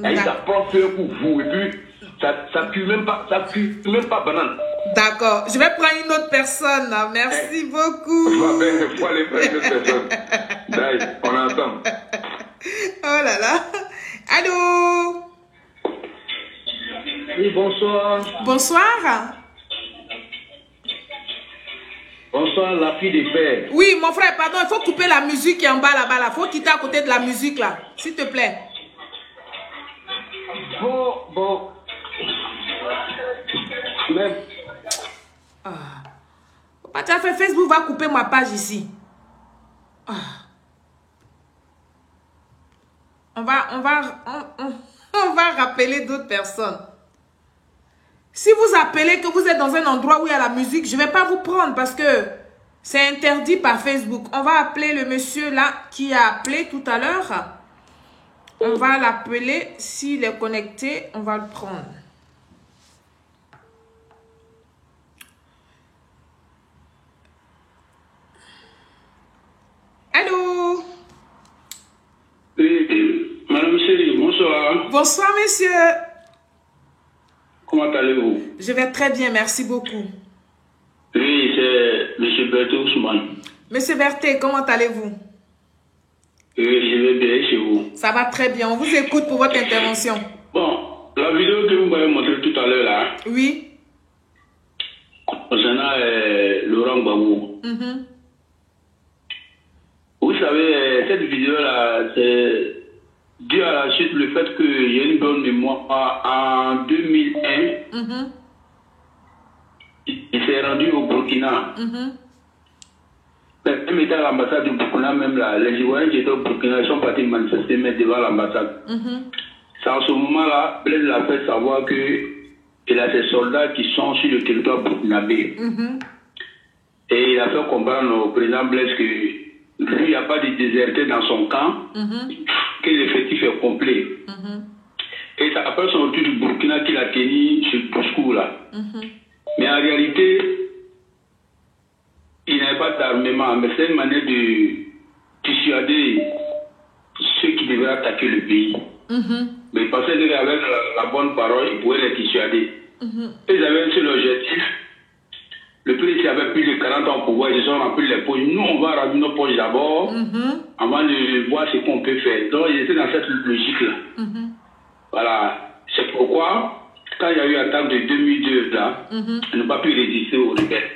[SPEAKER 4] Et ça prend feu pour vous, et puis ça pue même pas banane. D'accord. Je vais prendre une autre personne là. Merci beaucoup. On va aller prendre une autre personne. D'ailleurs, on est ensemble. Oh là là. Allô? Oui, bonsoir. Bonsoir. Bonsoir, la fille des frères. Oui, mon frère, pardon, il faut couper la musique qui est en bas là-bas. Il faut quitter à côté de la musique là. S'il te plaît. Bon. Même. Tu as fait Facebook, va couper ma page ici. On va rappeler d'autres personnes. Si vous appelez que vous êtes dans un endroit où il y a la musique, je ne vais pas vous prendre parce que c'est interdit par Facebook. On va appeler le monsieur là qui a appelé tout à l'heure. On va l'appeler. S'il est connecté, on va le prendre. Allô? Oui, madame Chérie, bonsoir. Bonsoir, monsieur. Comment allez-vous? Je vais très bien, merci beaucoup. Oui, c'est monsieur Berthe Ousmane. Monsieur Berthe, comment allez-vous? Oui, je vais bien chez vous. Ça va très bien, on vous écoute pour votre intervention. Bon, la vidéo que vous m'avez montrée tout à l'heure là. Oui. Concernant Laurent Gbagbo. Vous savez, cette vidéo-là, c'est dû à la suite le fait qu'il y a une bonne mémoire. En 2001, il s'est rendu au Burkina. Même étant à l'ambassade du Burkina, même là, les Ivoiriens qui étaient au Burkina, ils sont partis manifester mais devant l'ambassade. C'est en ce moment-là, Blaise l'a fait savoir qu'il a ses soldats qui sont sur le territoire burkinabé. Et il a fait comprendre au président Blaise que lui, il n'y a pas de déserté dans son camp, que l'effectif est complet. Et c'est après son retour du Burkina qu'il a tenu ce discours-là. Mais en réalité, il n'avait pas d'armement, mais c'est une manière de dissuader ceux qui devaient attaquer le pays. Mais il pensait qu'avec la bonne parole, il pouvait les dissuader. Ils avaient un seul objectif, Le président avait plus de 40 ans au pouvoir, ils ont rempli les poches. Nous, on va remplir nos poches d'abord, avant de voir ce qu'on peut faire. Donc, ils étaient dans cette logique-là. Voilà. C'est pourquoi, quand il y a eu l'attaque de 2002, là, ils n'ont pas pu résister aux rebelles.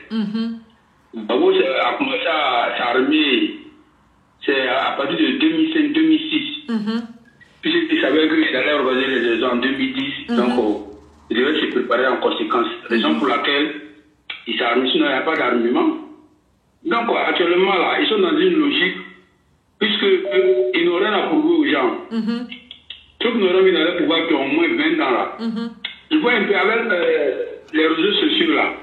[SPEAKER 4] Gbagbo a commencé à s'armer, c'est à partir de 2005-2006. Puisqu'il savait qu'il allait organiser les élections en 2010, donc il devait se préparer en conséquence. Raison pour laquelle il s'est armé, sinon il n'y a pas d'armement. Donc actuellement là, ils sont dans une logique, puisqu'ils n'ont rien à prouver aux gens. Ceux qui n'auraient mis dans le pouvoir qui ont au moins 20 ans là, ils voient un peu avec les réseaux sociaux là,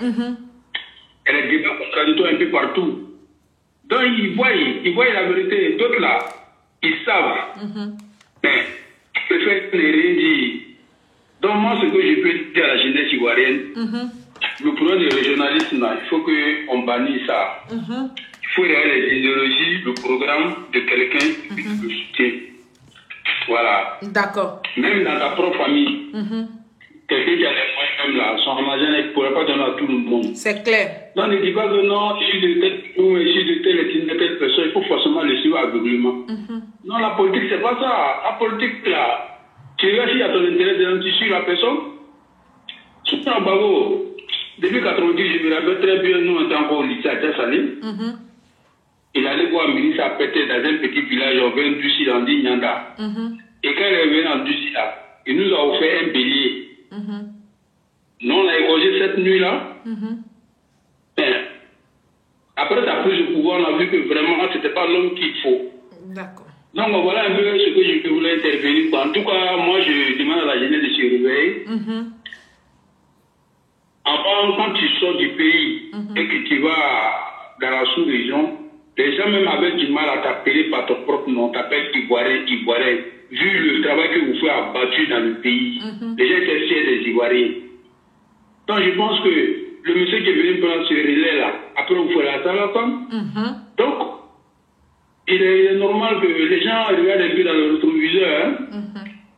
[SPEAKER 4] et les débats contradictoires un peu partout. Donc ils voient la vérité. D'autres là, ils savent. Mais le fait de rien dire. Donc moi, ce que je peux dire à la jeunesse ivoirienne, le problème du régionalisme là, il faut qu'on bannisse ça. Il faut regarder les idéologies, le programme de quelqu'un qui le soutient. Voilà.
[SPEAKER 1] D'accord.
[SPEAKER 4] Même dans ta propre famille, quelqu'un qui a les moyens, même là, son argent ne pourrait pas donner à tout le monde.
[SPEAKER 1] C'est clair.
[SPEAKER 4] Donc ne dis pas que non, je suis de telle personne, il faut forcément le suivre aveuglément. Non, la politique, c'est pas ça. La politique, là, tu regardes s'il y a ton intérêt, tu suis la personne. Surtout en Gbagbo, depuis 90, je me rappelle très bien, nous, en tant qu'au lycée à Tessané, il allait voir un ministre à péter dans un petit village, on vient du dans dit Nyanda. Et quand il est venu en Dussi, là, il nous a offert un bélier. Nous, on a égorgé cette nuit-là. Après sa prise de pouvoir, on a vu que vraiment, ce n'était pas l'homme qu'il faut.
[SPEAKER 1] D'accord.
[SPEAKER 4] Donc voilà un peu ce que je voulais intervenir. En tout cas, moi, je demande à la jeunesse de se réveiller. Avant, quand tu sors du pays et que tu vas dans la sous-région, les gens même avaient du mal à t'appeler par ton propre nom, t'appellent Ivoirien, Ivoirien. Vu le travail que vous faites abattu dans le pays, les gens étaient fiers des Ivoiriens. Donc je pense que le monsieur qui est venu prendre ce relais-là, après vous faites la salle, donc il est normal que les gens regardent un peu dans le rétroviseur.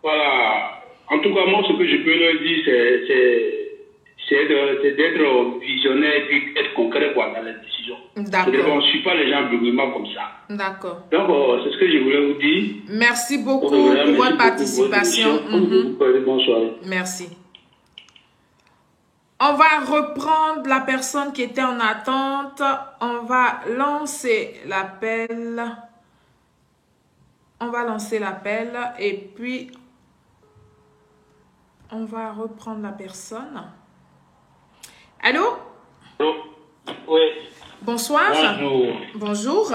[SPEAKER 4] Voilà. En tout cas, moi, ce que je peux leur dire, c'est d'être visionnaire et puis être concret quoi, dans les décisions.
[SPEAKER 1] D'accord.
[SPEAKER 4] On ne suit pas les gens bruyamment comme ça.
[SPEAKER 1] D'accord.
[SPEAKER 4] Donc, c'est ce que je voulais vous dire.
[SPEAKER 1] Merci beaucoup pour votre participation.
[SPEAKER 4] Bonsoir.
[SPEAKER 1] Merci. On va reprendre la personne qui était en attente. On va lancer l'appel. On va lancer l'appel et puis on va reprendre la personne. Allô?
[SPEAKER 5] Allô? Oui.
[SPEAKER 1] Bonsoir.
[SPEAKER 5] Bonjour.
[SPEAKER 1] Bonjour.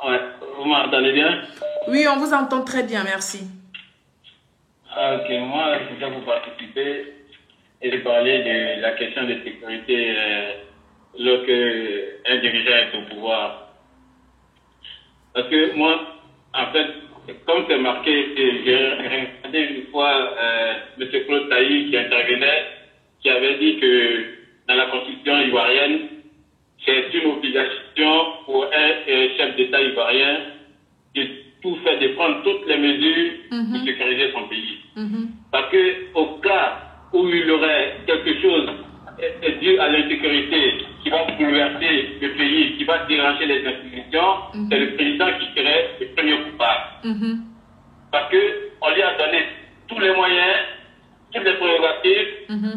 [SPEAKER 5] Ouais. Vous m'entendez bien?
[SPEAKER 1] Oui, on vous entend très bien, merci.
[SPEAKER 5] Ok, moi, je voudrais vous participer et de parler de la question de sécurité lorsque un dirigeant est au pouvoir. Parce que moi, en fait, comme c'est marqué, j'ai regardé une fois M. Claude Tailly qui intervenait, qui avait dit que dans la constitution ivoirienne, c'est une obligation pour un chef d'État ivoirien de tout faire, de prendre toutes les mesures pour sécuriser son pays. Parce que au cas où il y aurait quelque chose dû à l'insécurité qui va bouleverser le pays, qui va déranger les institutions, c'est le président qui serait le premier coupable. Parce qu'on lui a donné tous les moyens, toutes les prérogatives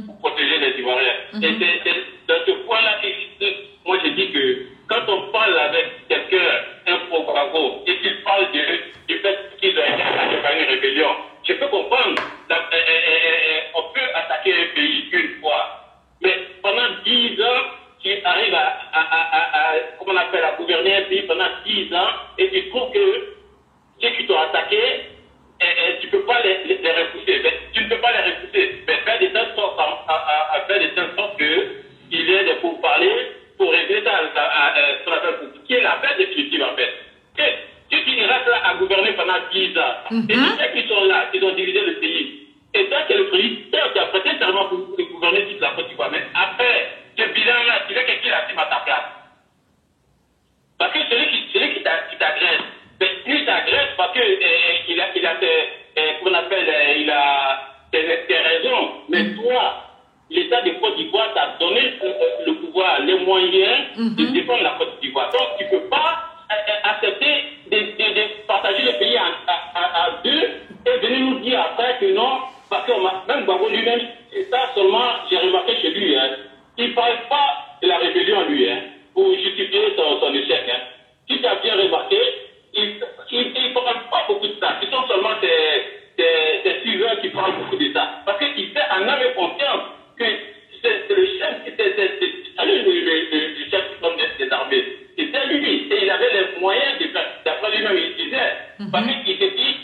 [SPEAKER 5] pour protéger les Ivoiriens. Et c'est dans ce point-là que moi je dis que quand on parle avec quelqu'un, un pro-Gbagbo, et qu'il parle du fait qu'ils ont été attaqués par une rébellion, je peux comprendre, on peut attaquer un pays une fois, mais pendant 10 ans, tu arrives comment on appelle, à gouverner un pays pendant 10 ans, et tu trouves que ceux qui t'ont attaqué, tu ne peux pas les repousser. Mais tu ne peux pas les repousser. Mais faire de telle sorte qu'il y ait des pourparlers pour régler ça, qui est la paix définitive en fait. Et si tu restes là à gouverner pendant 10 ans, et ceux qui sont là, ils ont dirigé le pays, et toi qui es le président, tu as prêté serment pour gouverner toute la Côte d'Ivoire, mais après ce bilan-là, tu veux quelqu'un qui à ta place. Parce que celui qui t'agresse, lui t'agresse parce qu'il a des raisons. Mais toi, l'État de Côte d'Ivoire t'a donné le pouvoir défendre la Côte d'Ivoire. Donc, tu ne peux pas accepter de partager le pays à deux et venir nous dire après que non, parce que même Gbagbo lui-même, et ça seulement, j'ai remarqué chez lui, hein, il ne parle pas de la rébellion, lui, hein, pour justifier son échec. Hein. Si tu as bien remarqué, il ne parle pas beaucoup de ça. Ce sont seulement des suiveurs qui parlent beaucoup de ça. Parce qu'il fait en âme et conscience que c'est le chef, c'est le chef des armées. C'était lui. Et il avait les moyens de faire. D'après lui-même, il disait. Parce qu'il s'est dit,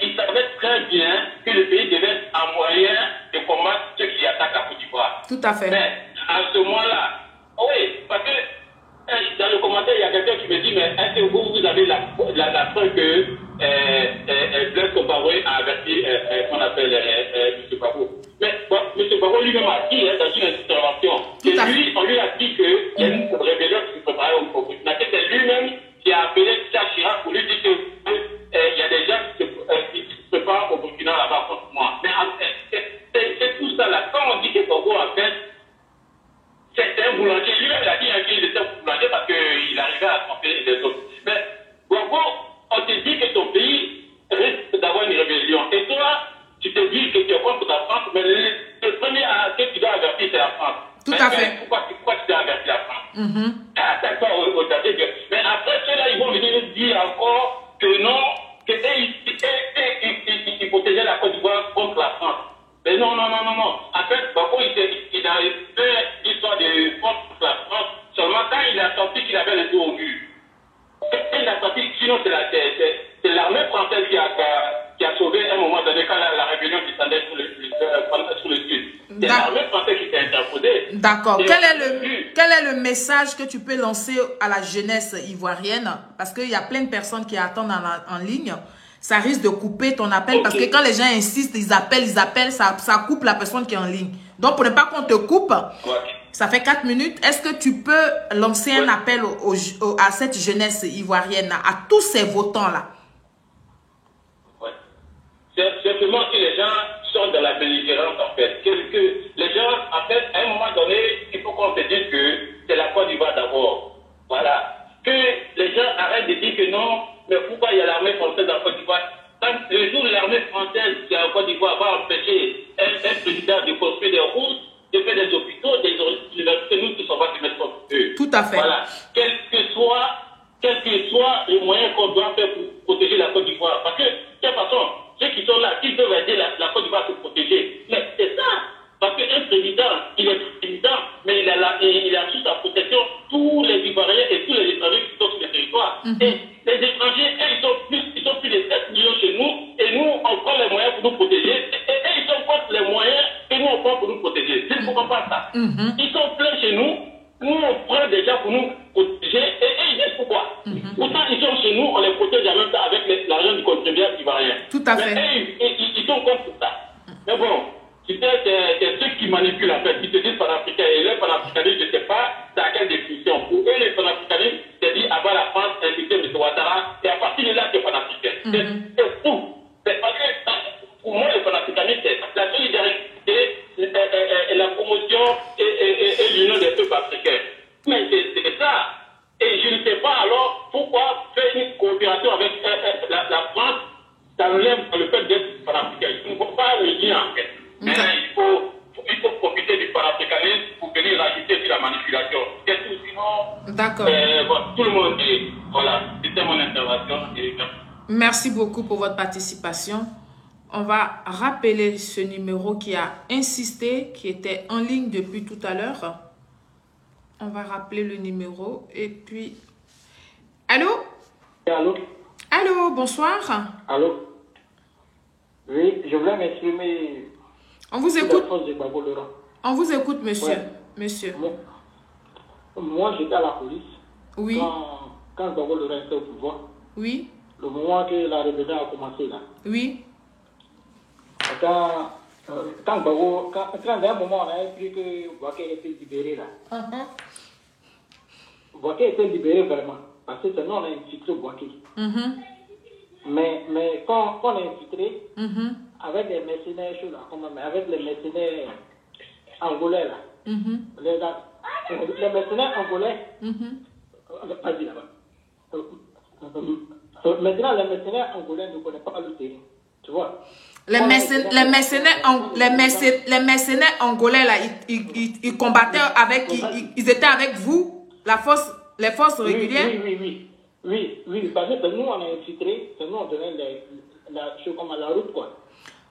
[SPEAKER 5] il savait très bien que le pays devait être en moyen de combattre ceux qui attaquent la Côte d'Ivoire.
[SPEAKER 1] Tout à fait.
[SPEAKER 5] Mais à ce moment-là, oui, parce que dans le commentaire, il y a quelqu'un qui me dit, mais est-ce que vous avez la preuve que Blaise Compaoré a averti qu'on appelle M. Gbagbo? Mais bon, M. Gbagbo lui-même a dit dans une intervention, que lui, on lui a dit qu'il y a une rébellion qui se préparait au Burkina. C'est lui-même qui a appelé Jacques Chirac pour lui dire qu'il y a des gens qui se préparent au Burkina là-bas contre moi. Mais c'est tout ça là. Quand on dit que Gbagbo a fait, c'est un boulanger. Lui-même, il a dit qu'il était un boulanger parce qu'il arrivait à tromper les autres. Mais Gbagbo, on te dit que ton pays risque d'avoir une rébellion. Et toi, tu te dis que tu es contre la France, mais le premier que tu dois avertir, c'est la France.
[SPEAKER 1] Tout à fait.
[SPEAKER 5] Pourquoi tu dois avertir la France? D'accord, mais après, ceux-là, ils vont venir nous dire encore que non, qu'ils protégeaient la Côte d'Ivoire contre la France. Mais non. En fait, Gbagbo, il a fait l'histoire de contre la France seulement quand il a senti qu'il avait le dos au mur. Il a senti, sinon c'est l'armée française qui a sauvé à un moment donné quand la rébellion descendait sur le sud. C'est l'armée française qui s'est interposée.
[SPEAKER 1] D'accord. Quel est le message que tu peux lancer à la jeunesse ivoirienne? Parce qu'il y a plein de personnes qui attendent en ligne. Ça risque de couper ton appel parce que quand les gens insistent, ils appellent, ça coupe la personne qui est en ligne. Donc, pour ne pas qu'on te coupe, ça fait 4 minutes. Est-ce que tu peux lancer un appel à cette jeunesse ivoirienne, à tous ces votants-là?
[SPEAKER 5] Oui. C'est simplement que les gens sont dans la belligérance, en fait. Que les gens, en fait, à un moment donné, il faut qu'on se dise que c'est la Côte d'Ivoire d'abord. Voilà. Que les gens arrêtent de dire que non, mais pourquoi il y a l'armée française en Côte d'Ivoire? Le jour où l'armée française qui est en Côte d'Ivoire va empêcher un président de construire des routes, de faire des hôpitaux, des universités, nous tous on va se mettre contre eux.
[SPEAKER 1] Tout à fait.
[SPEAKER 5] Voilà. Quel que soit les moyens qu'on doit faire pour protéger la Côte d'Ivoire. Parce que, de toute façon, ceux qui sont là, qui peuvent aider la Côte d'Ivoire à se protéger. Mais c'est ça. Parce qu'un président, il est président, mais il a sous sa protection tous les Ivoiriens et tous les étrangers qui sont sur le territoire. Et les étrangers, ils sont plus de 7 millions chez nous, et nous, on prend les moyens pour nous protéger, et ils sont contre les moyens que nous, on prend pour nous protéger. Je ne comprends pas ça. Ils sont pleins chez nous, nous, on prend déjà pour nous protéger, et ils disent pourquoi. Pourtant, ils sont chez nous, on les protège en même temps avec l'argent du contribuable ivoirien.
[SPEAKER 1] Tout à fait.
[SPEAKER 5] Mais ils sont contre ça. Mais bon, c'est ceux qui manipulent en fait, qui se disent panafricains. Et le panafricanisme, je ne sais pas c'est à quelle définition. Pour eux, le panafricanisme, c'est dit avant la France, inviter M. Ouattara, et à partir de là, c'est panafricain. C'est fou. Parce que pour moi, le panafricanisme, c'est la solidarité, la promotion et l'union des peuples africains. Mais c'est ça. Et je ne sais pas alors pourquoi faire une coopération avec la France, ça enlève le fait d'être panafricain. Je ne vois pas le lien en fait. Mais il faut profiter du panafricanisme pour venir rajouter sur la manipulation. C'est tout, sinon.
[SPEAKER 1] D'accord.
[SPEAKER 5] Tout le monde dit, voilà, c'était mon intervention.
[SPEAKER 1] Merci beaucoup pour votre participation. On va rappeler ce numéro qui a insisté, qui était en ligne depuis tout à l'heure. On va rappeler le numéro et puis... Allô?
[SPEAKER 6] Allô?
[SPEAKER 1] Allô, bonsoir.
[SPEAKER 6] Allô? Oui, je voulais m'exprimer.
[SPEAKER 1] On vous écoute. On vous écoute, monsieur.
[SPEAKER 6] Ouais.
[SPEAKER 1] Monsieur.
[SPEAKER 6] Moi, j'étais à la police.
[SPEAKER 1] Oui.
[SPEAKER 6] Quand Gbagbo Laurent était au pouvoir.
[SPEAKER 1] Oui.
[SPEAKER 6] Le moment que la rébellion a commencé là.
[SPEAKER 1] Oui.
[SPEAKER 6] Quand Gbagbo, quand à un moment on a appris que Bouaké était libéré là. Bouaké était libéré vraiment. Parce que sinon on a infiltré Bouaké. Mais quand on a infiltré, avec des mercenaires chauds là, avec les mercenaires angolais là, les mercenaires angolais, Vas-y là-bas. Maintenant, les mercenaires angolais ne connaissent pas le terrain. Tu vois?
[SPEAKER 1] Les mercenaires angolais, là, ils combattaient avec, ils étaient avec vous, les forces régulières?
[SPEAKER 6] Oui, parce que nous, on a infiltré, nous, on donnait la route, quoi.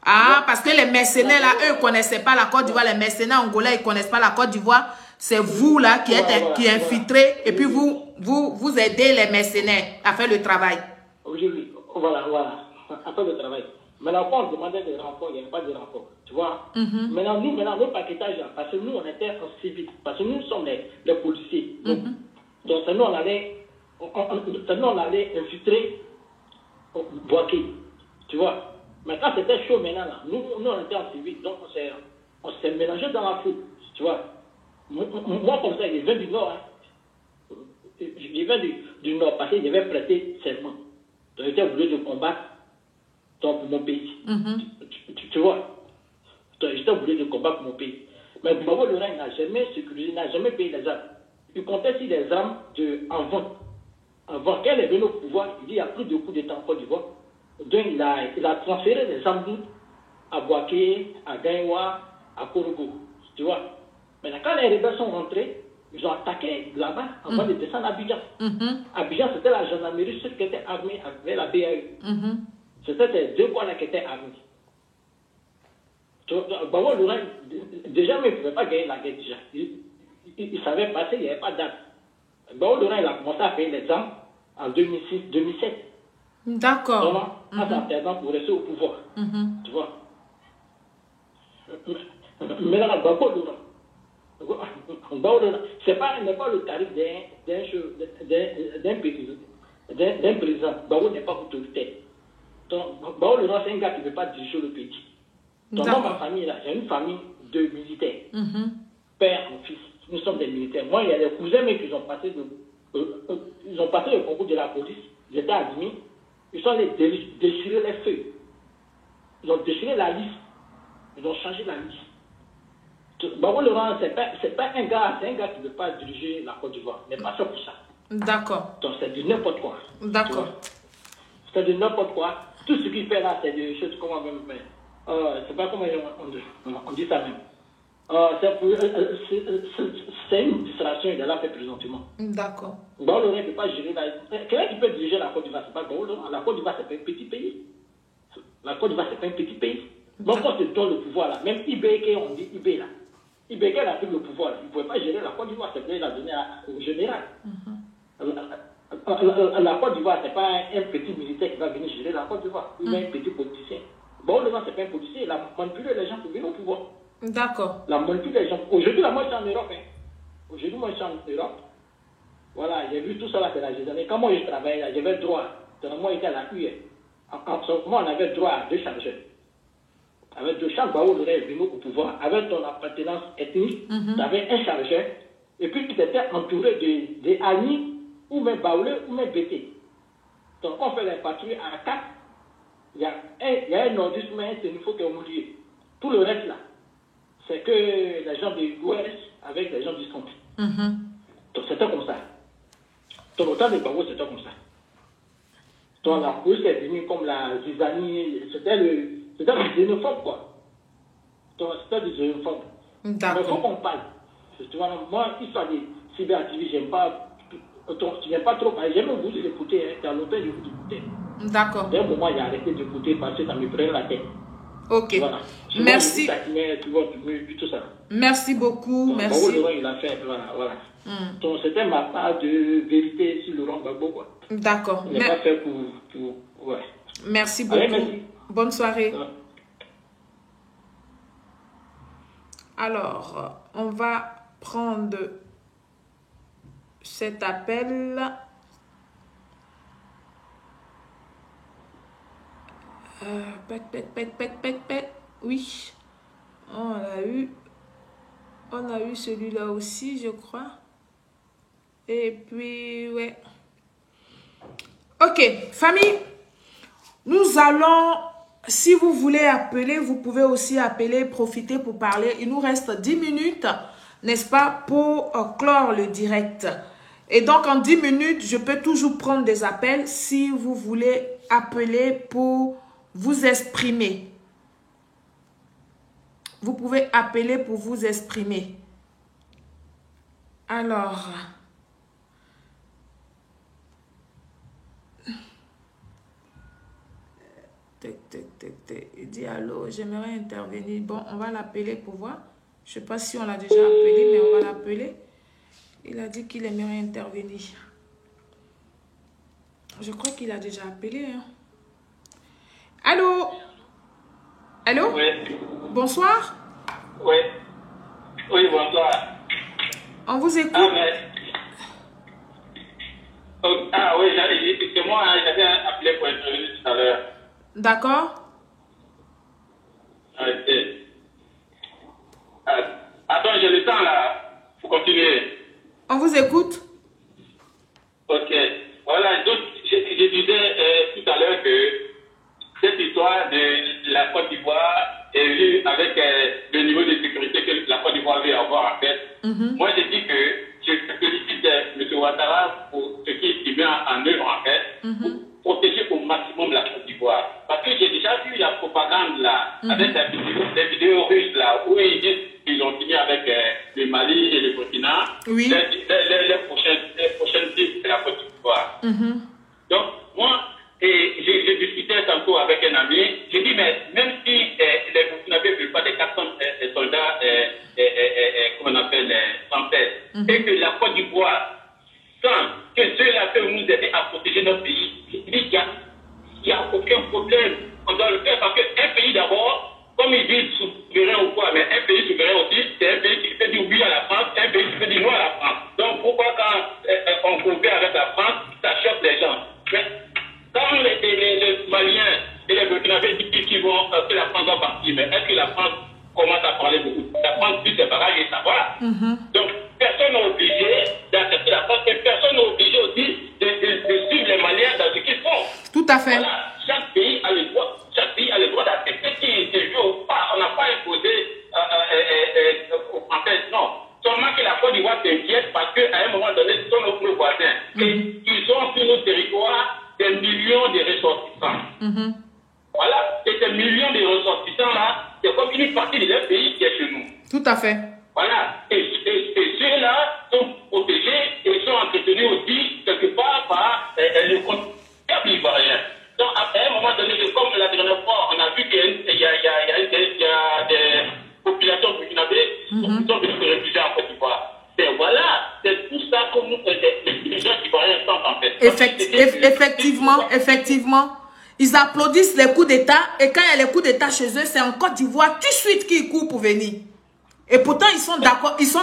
[SPEAKER 1] Ah, parce que les mercenaires, là, eux, ne connaissaient pas la Côte d'Ivoire. Les mercenaires angolais, ils ne connaissent pas la Côte d'Ivoire. C'est vous, là, qui infiltrez, et puis vous aidez les mercenaires à faire le travail.
[SPEAKER 6] Oui, voilà, à faire le travail. Maintenant, quand on demandait des renforts, il n'y avait pas de renforts, tu vois. Maintenant, nos paquetages, parce que nous, on était en civil, parce que nous sommes les policiers. Donc, nous, on allait infiltrer Boaké, tu vois. Mais quand c'était chaud maintenant, là, nous, on était en civil, donc on s'est mélangé dans la foule, tu vois. Moi, comme ça, je viens du Nord. Hein. Je viens du Nord parce que je vais prêter serment. Donc, j'étais obligé de combattre pour mon pays. Tu vois? Donc, j'étais obligé de combattre pour mon pays. Mais Gbagbo Laurent n'a jamais sécurisé, n'a jamais payé les armes. Il comptait sur des armes en vente. Avant qu'elle est venue au pouvoir, il dit qu'il n'y a plus de coups d'État en Côte d'Ivoire. Donc, il a transféré les armes à Boaké, à Gaïwa, à Korogo. Tu vois? Maintenant, quand les rebelles sont rentrés, ils ont attaqué là-bas avant de descendre à Abidjan. Abidjan, c'était la gendarmerie qui était armée avec la BAE. C'était ces deux points-là qui étaient armés. Gbagbo Laurent, déjà, mais il ne pouvait pas gagner la guerre déjà. Il savait passer, il n'y avait pas d'armes. Gbagbo Laurent, il a commencé à payer les armes en 2006-2007.
[SPEAKER 1] D'accord.
[SPEAKER 6] En s'entendant pour rester au pouvoir. Tu vois. Mais là, Gbagbo Laurent, ce n'est pas le tarif d'un président. Gbagbo n'est pas autoritaire. Donc, Gbagbo Laurent, c'est un gars qui ne veut pas diriger le pays. Donc, dans ma famille, là, j'ai une famille de militaires. Père, mon fils, nous sommes des militaires. Moi, il y a des cousins, mais qui ont passé le concours de la police. Ils étaient admis. Ils sont allés déchirer les feuilles. Ils ont déchiré la liste. Ils ont changé la liste. Gbagbo Laurent, c'est pas un gars qui ne veut pas diriger la Côte d'Ivoire. Il n'est pas ça pour ça.
[SPEAKER 1] D'accord.
[SPEAKER 6] Donc c'est du n'importe quoi.
[SPEAKER 1] D'accord.
[SPEAKER 6] C'est du n'importe quoi. Tout ce qu'il fait là, c'est des choses comment même. C'est pas comment on dit ça même. C'est une distraction, il est là fait présentement.
[SPEAKER 1] D'accord.
[SPEAKER 6] Gbagbo Laurent ne peut pas gérer quelqu'un qui peut diriger la Côte d'Ivoire, c'est pas Gbagbo Laurent. La Côte d'Ivoire, c'est pas un petit pays. La Côte d'Ivoire, c'est pas un petit pays. Donc quand on se donne le pouvoir là, même Ibeke, on dit Ibé là. Ibeke a pris le pouvoir là. Il ne pouvait pas gérer la Côte d'Ivoire, c'est qu'il a donné au général. La Côte d'Ivoire, ce n'est pas un petit militaire qui va venir gérer la Côte d'Ivoire. Il est un petit politicien. Bon, le ce n'est pas un politicien, il a manipulé les gens pour venir au pouvoir.
[SPEAKER 1] D'accord.
[SPEAKER 6] Il a manipulé les gens. Aujourd'hui, moi, je suis en Europe. Hein. Aujourd'hui, moi, je suis en Europe. Voilà, j'ai vu tout ça là, c'est la journée. Quand moi, je travaillais là, j'avais droit. Moi, j'étais à la UE. En ce moment, on avait droit à 2 chargeurs. Avec de chaque Gbagbo Laurent est venu au pouvoir, avec ton appartenance ethnique, tu avais un chargeur, et puis tu étais entouré de Ani, ou même Baoulé, ou même Bété. Donc on fait les patrouilles à 4, il y a un nordiste, mais un Sénifo qui est au milieu. Tout le reste là, c'est que les gens de l'Ouest avec les gens du centre. Donc c'était comme ça. Donc au temps de Gbagbo, c'était comme ça. Donc la police est venue comme la Zizani, c'était des xénophobes, quoi. Donc, c'était des xénophobes.
[SPEAKER 1] D'accord.
[SPEAKER 6] Mais il faut qu'on parle. Tu vois, moi, histoire de cyberactivité, j'aime pas. Tu n'aimes pas trop parler. J'aime vous écouter. Hein. Dans longtemps, je vous écoutais.
[SPEAKER 1] D'accord.
[SPEAKER 6] D'un moment, j'ai arrêté d'écouter parce que ça me prenait la tête.
[SPEAKER 1] Ok.
[SPEAKER 6] Voilà.
[SPEAKER 1] Merci.
[SPEAKER 6] Tu vois, tout ça.
[SPEAKER 1] Merci beaucoup.
[SPEAKER 6] Donc,
[SPEAKER 1] merci.
[SPEAKER 6] Gbagbo Laurent, il a fait. Voilà. Donc, c'était ma part de vérité sur Laurent Gbagbo, quoi.
[SPEAKER 1] D'accord.
[SPEAKER 6] Il n'est pas fait pour. Ouais.
[SPEAKER 1] Merci beaucoup.
[SPEAKER 6] Allez, merci.
[SPEAKER 1] Bonne soirée.
[SPEAKER 6] Ouais.
[SPEAKER 1] Alors, on va prendre cet appel. Oui. On a eu celui-là aussi, je crois. Et puis, ouais. Ok, famille. Nous allons, si vous voulez appeler, vous pouvez aussi appeler, profiter pour parler. Il nous reste 10 minutes, n'est-ce pas, pour clore le direct. Et donc, en 10 minutes, je peux toujours prendre des appels si vous voulez appeler pour vous exprimer. Vous pouvez appeler pour vous exprimer. Alors... Il dit allô, j'aimerais intervenir. Bon, on va l'appeler pour voir. Je ne sais pas si on l'a déjà appelé, mais on va l'appeler. Il a dit qu'il aimerait intervenir. Je crois qu'il a déjà appelé. Hein. Allô? Allô?
[SPEAKER 5] Oui.
[SPEAKER 1] Bonsoir.
[SPEAKER 5] Oui. Oui, bonsoir.
[SPEAKER 1] On vous écoute.
[SPEAKER 5] Ah, mais... Ah oui, c'est moi, hein, j'avais appelé pour intervenir tout à l'heure.
[SPEAKER 1] D'accord.
[SPEAKER 5] Ok. Attends, j'ai le temps là. Faut continuer.
[SPEAKER 1] On vous écoute.
[SPEAKER 5] Ok. Voilà, donc je disais tout à l'heure que cette histoire de la Côte d'Ivoire est vue avec le niveau de sécurité que la Côte d'Ivoire veut avoir en fait. Moi, je dis que je félicite M. Ouattara pour ce qu'il met en œuvre en fait, pour protéger au maximum la Côte d'Ivoire. Parce que j'ai déjà vu la propagande là, avec des vidéos russes là, où ils disent qu'ils ont signé avec le Mali et le Burkina,
[SPEAKER 1] oui.
[SPEAKER 5] les prochaines cibles de la Côte d'Ivoire. Donc, moi, j'ai discuté tantôt avec un ami, j'ai dit, mais même si les Burkinabés ne veulent pas des 400 soldats, qu'on appelle français, et que la Côte d'Ivoire, sans que ceux-là peuvent nous aider à protéger notre pays, il n'y a aucun problème. On doit le faire parce qu'un pays d'abord, comme ils disent souverain ou quoi, mais un pays souverain aussi, c'est un pays qui peut dire oui à la France, un pays qui peut dire non à la France. Donc pourquoi quand on coopère avec la France, ça choque les gens. Mais quand les Maliens et les Burkinabés disent qu'ils vont, que la France va partir, mais est-ce que la France commence à parler beaucoup? La France dit ses barrages et ça va. Donc personne n'est obligé d'accepter la France et personne n'est obligé aussi de suivre les Maliens dans ce qu'ils font.
[SPEAKER 1] Tout à fait.
[SPEAKER 5] Voilà. Chaque pays a le droit d'accepter qui joue ou pas. On n'a pas imposé en fait, non. Seulement que la Côte d'Ivoire s'inquiète parce qu'à un moment donné, ce sont nos voisins. Et ils ont sur nos territoires des millions de ressortissants. Voilà. Et ces millions de ressortissants-là, c'est comme une partie de leur pays qui est chez nous.
[SPEAKER 1] Tout à fait.
[SPEAKER 5] Voilà. Et ceux-là sont protégés et sont entretenus aussi quelque part par le contribuable ivoirien. Donc, à un moment donné, comme la dernière fois, on a vu qu'il y a des populations burkinabées qui sont venues se réfugier en Côte d'Ivoire. Et voilà, c'est tout ça que nous, les gens ivoiriens sont en fait.
[SPEAKER 1] Effectivement. Ils applaudissent les coups d'État et quand il y a les coups d'État chez eux, c'est en Côte d'Ivoire tout de suite qu'ils courent pour venir. Et pourtant, ils sont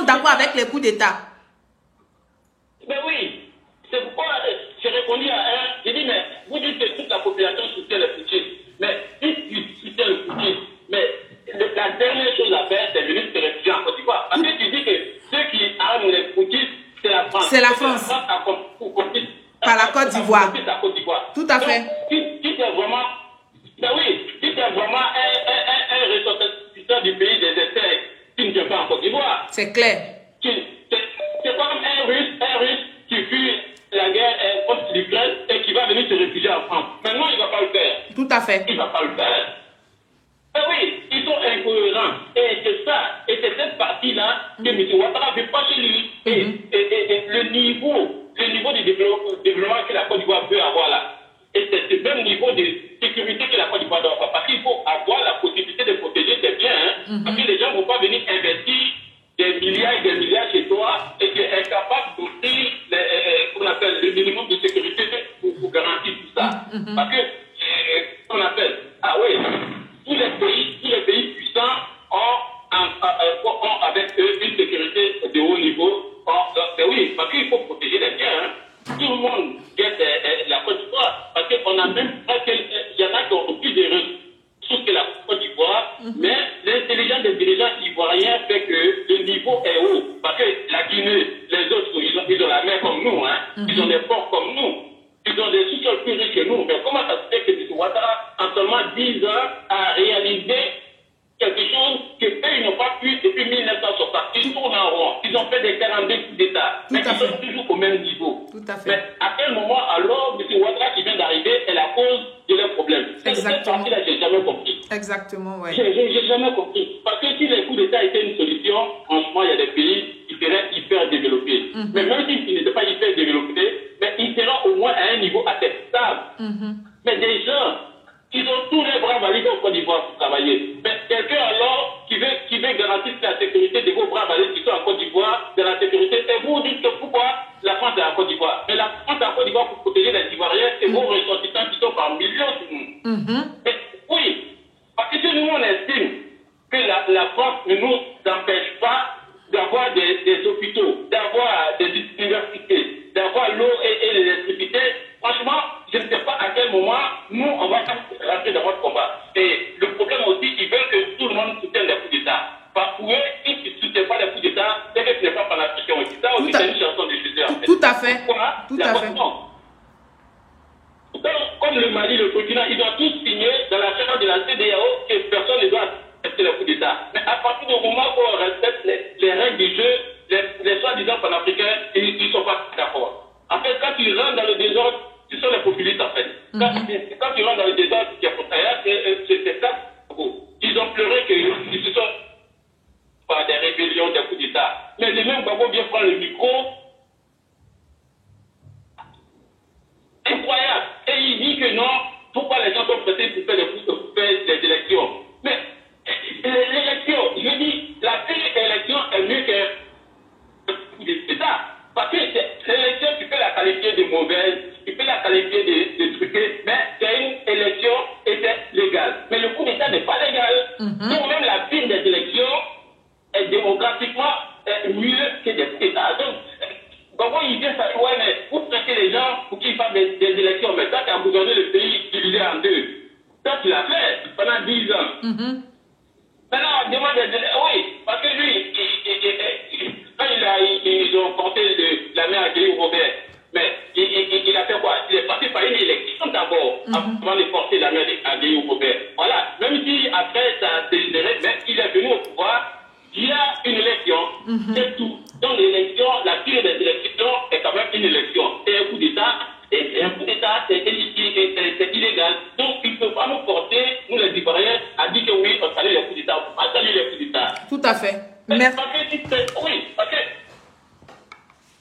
[SPEAKER 1] d'accord avec les coups d'État.
[SPEAKER 5] Ben oui, c'est pourquoi j'ai répondu à un, j'ai dit, mais vous dites que toute la population soutient le Poutine. Mais si tu soutiens le Poutine, mais la dernière chose à faire, c'est venir se réfugier en Côte d'Ivoire. Parce que tu dis que ceux qui arment les Poutines, c'est la France.
[SPEAKER 1] C'est la France. Par la Côte d'Ivoire. Tout à fait.
[SPEAKER 5] Donc, si tu es vraiment, ben oui, si tu es vraiment un ressortissant du pays des essais, tu ne viens pas en Côte d'Ivoire.
[SPEAKER 1] C'est clair.
[SPEAKER 5] C'est comme un Russe qui fuit la guerre contre l'Ukraine et qui va venir se réfugier en France. Maintenant, il ne va pas le faire.
[SPEAKER 1] Tout à fait.
[SPEAKER 5] Il ne va pas le faire. Ben oui, ils sont incohérents. Et c'est ça. Et c'est cette partie-là que M. Ouattara veut pas chez lui. Et le niveau de développement que la Côte d'Ivoire veut avoir là. Et c'est ce même niveau de sécurité que la Côte d'Ivoire doit avoir. Parce qu'il faut avoir la possibilité de protéger ses biens. Parce que les gens ne vont pas venir investir des milliards et des milliards chez toi et qui est incapable d'offrir le minimum de sécurité pour garantir tout ça. Parce que, qu'on appelle, tous les pays puissants ont avec eux une sécurité de haut niveau. Oui, parce qu'il faut protéger les biens. Tout le monde guette la Côte d'Ivoire. Parce qu'on a même il y en a qui ont plus de ressources que la Côte d'Ivoire, mais l'intelligence des dirigeants ivoiriens fait que le niveau est haut. Parce que la Guinée, les autres, ils ont la mer comme nous, hein. Ils ont des ports comme nous. Ils ont des sous-sols plus riches que nous. Mais comment ça se fait que M. Ouattara, en seulement 10 ans, a réalisé quelque chose qu'eux, n'ont pas pu depuis 1960. Ils tournent en rond. Ils ont fait des 42 coups d'État. Mais ils sont toujours au même niveau.
[SPEAKER 1] Tout à fait.
[SPEAKER 5] Mais à quel moment, alors, M. Ouattara qui vient d'arriver est la cause de leurs problèmes? Cette partie-là, j'ai jamais compris.
[SPEAKER 1] Exactement, oui.
[SPEAKER 5] J'ai jamais compris. Parce que si les coups d'État étaient une solution, franchement, il y a des pays qui seraient hyper développés. Mais même s'ils n'étaient pas hyper développés, mais ils seront au moins à un niveau acceptable. Mais des gens qui ont tous les bras validés en Côte d'Ivoire pour travailler. Mais quelqu'un alors qui veut garantir la sécurité de vos bras validés qui sont en Côte d'Ivoire, de la sécurité, et vous dites que pourquoi la France est en Côte d'Ivoire? Mais la France est en Côte d'Ivoire pour protéger les Ivoiriens et vos ressortissants qui sont par millions sur nous. Mais oui, parce que si nous on estime que la France ne nous empêche pas d'avoir des hôpitaux, d'avoir des universités, d'avoir l'eau et l'électricité, franchement, je ne sais pas à quel moment nous, on va rentrer dans votre combat. Et le problème aussi, ils veulent que tout le monde soutienne les coups d'État. Parce que si tu ne soutiens pas les coups d'État, c'est que tu n'es pas panafricain aussi. Ça aussi, c'est une chanson de Jésus.
[SPEAKER 1] Tout à fait.
[SPEAKER 5] Pourquoi?
[SPEAKER 1] Tout à fait.
[SPEAKER 5] Comme le Mali, le Burkina, ils ont tous signé dans la charte de la CEDEAO que personne ne doit accepter les coups d'État. Mais à partir du moment où on respecte les règles du jeu, les soi-disant panafricains, ils ne sont pas d'accord. En fait, quand tu rentres dans le désordre, ce sont les populistes en fait. Quand tu rentres dans le désordre, c'est ça. Ils ont pleuré qu'ils se sont par des rébellions, des coups d'État. Mais le même Gbagbo vient prendre le micro. Incroyable. Et il dit que non, pourquoi les gens sont pressés pour faire des élections. Mais l'élection, je dis, la seule élection est mieux que coup d'État. Parce que l'élection, tu peux la qualifier de mauvaise, tu peux la qualifier de truquée, mais c'est une élection et c'est légal. Mais le coup d'État n'est pas légal. Donc même la pire des élections est démocratiquement mieux que des coups d'État. Donc, pourquoi il vient ça? Ouais, mais vous traitez les gens pour qu'ils fassent des élections, mais toi, tu as gouverné le pays divisé en deux. Ça, tu l'as fait pendant 10 ans. Maintenant, on demande des élections. Oui, parce que lui, quand ils ont porté la main à Guillaume Robert, mais il a fait quoi? Il est passé par une élection d'abord, avant de porter la main à Guillaume Robert. Voilà. Même si après ça a délibéré, mais il est venu au pouvoir, il y a une élection, c'est tout. Donc l'élection, la pire des élections est quand même une élection. C'est un coup d'État, et un coup d'État, c'est illégal. Donc il ne peut pas nous porter, nous les Ivoiriens, à dire que oui, on salue les coups d'État, on va saluer les coups d'État.
[SPEAKER 1] Tout à fait.
[SPEAKER 5] Merci. Oui, parce que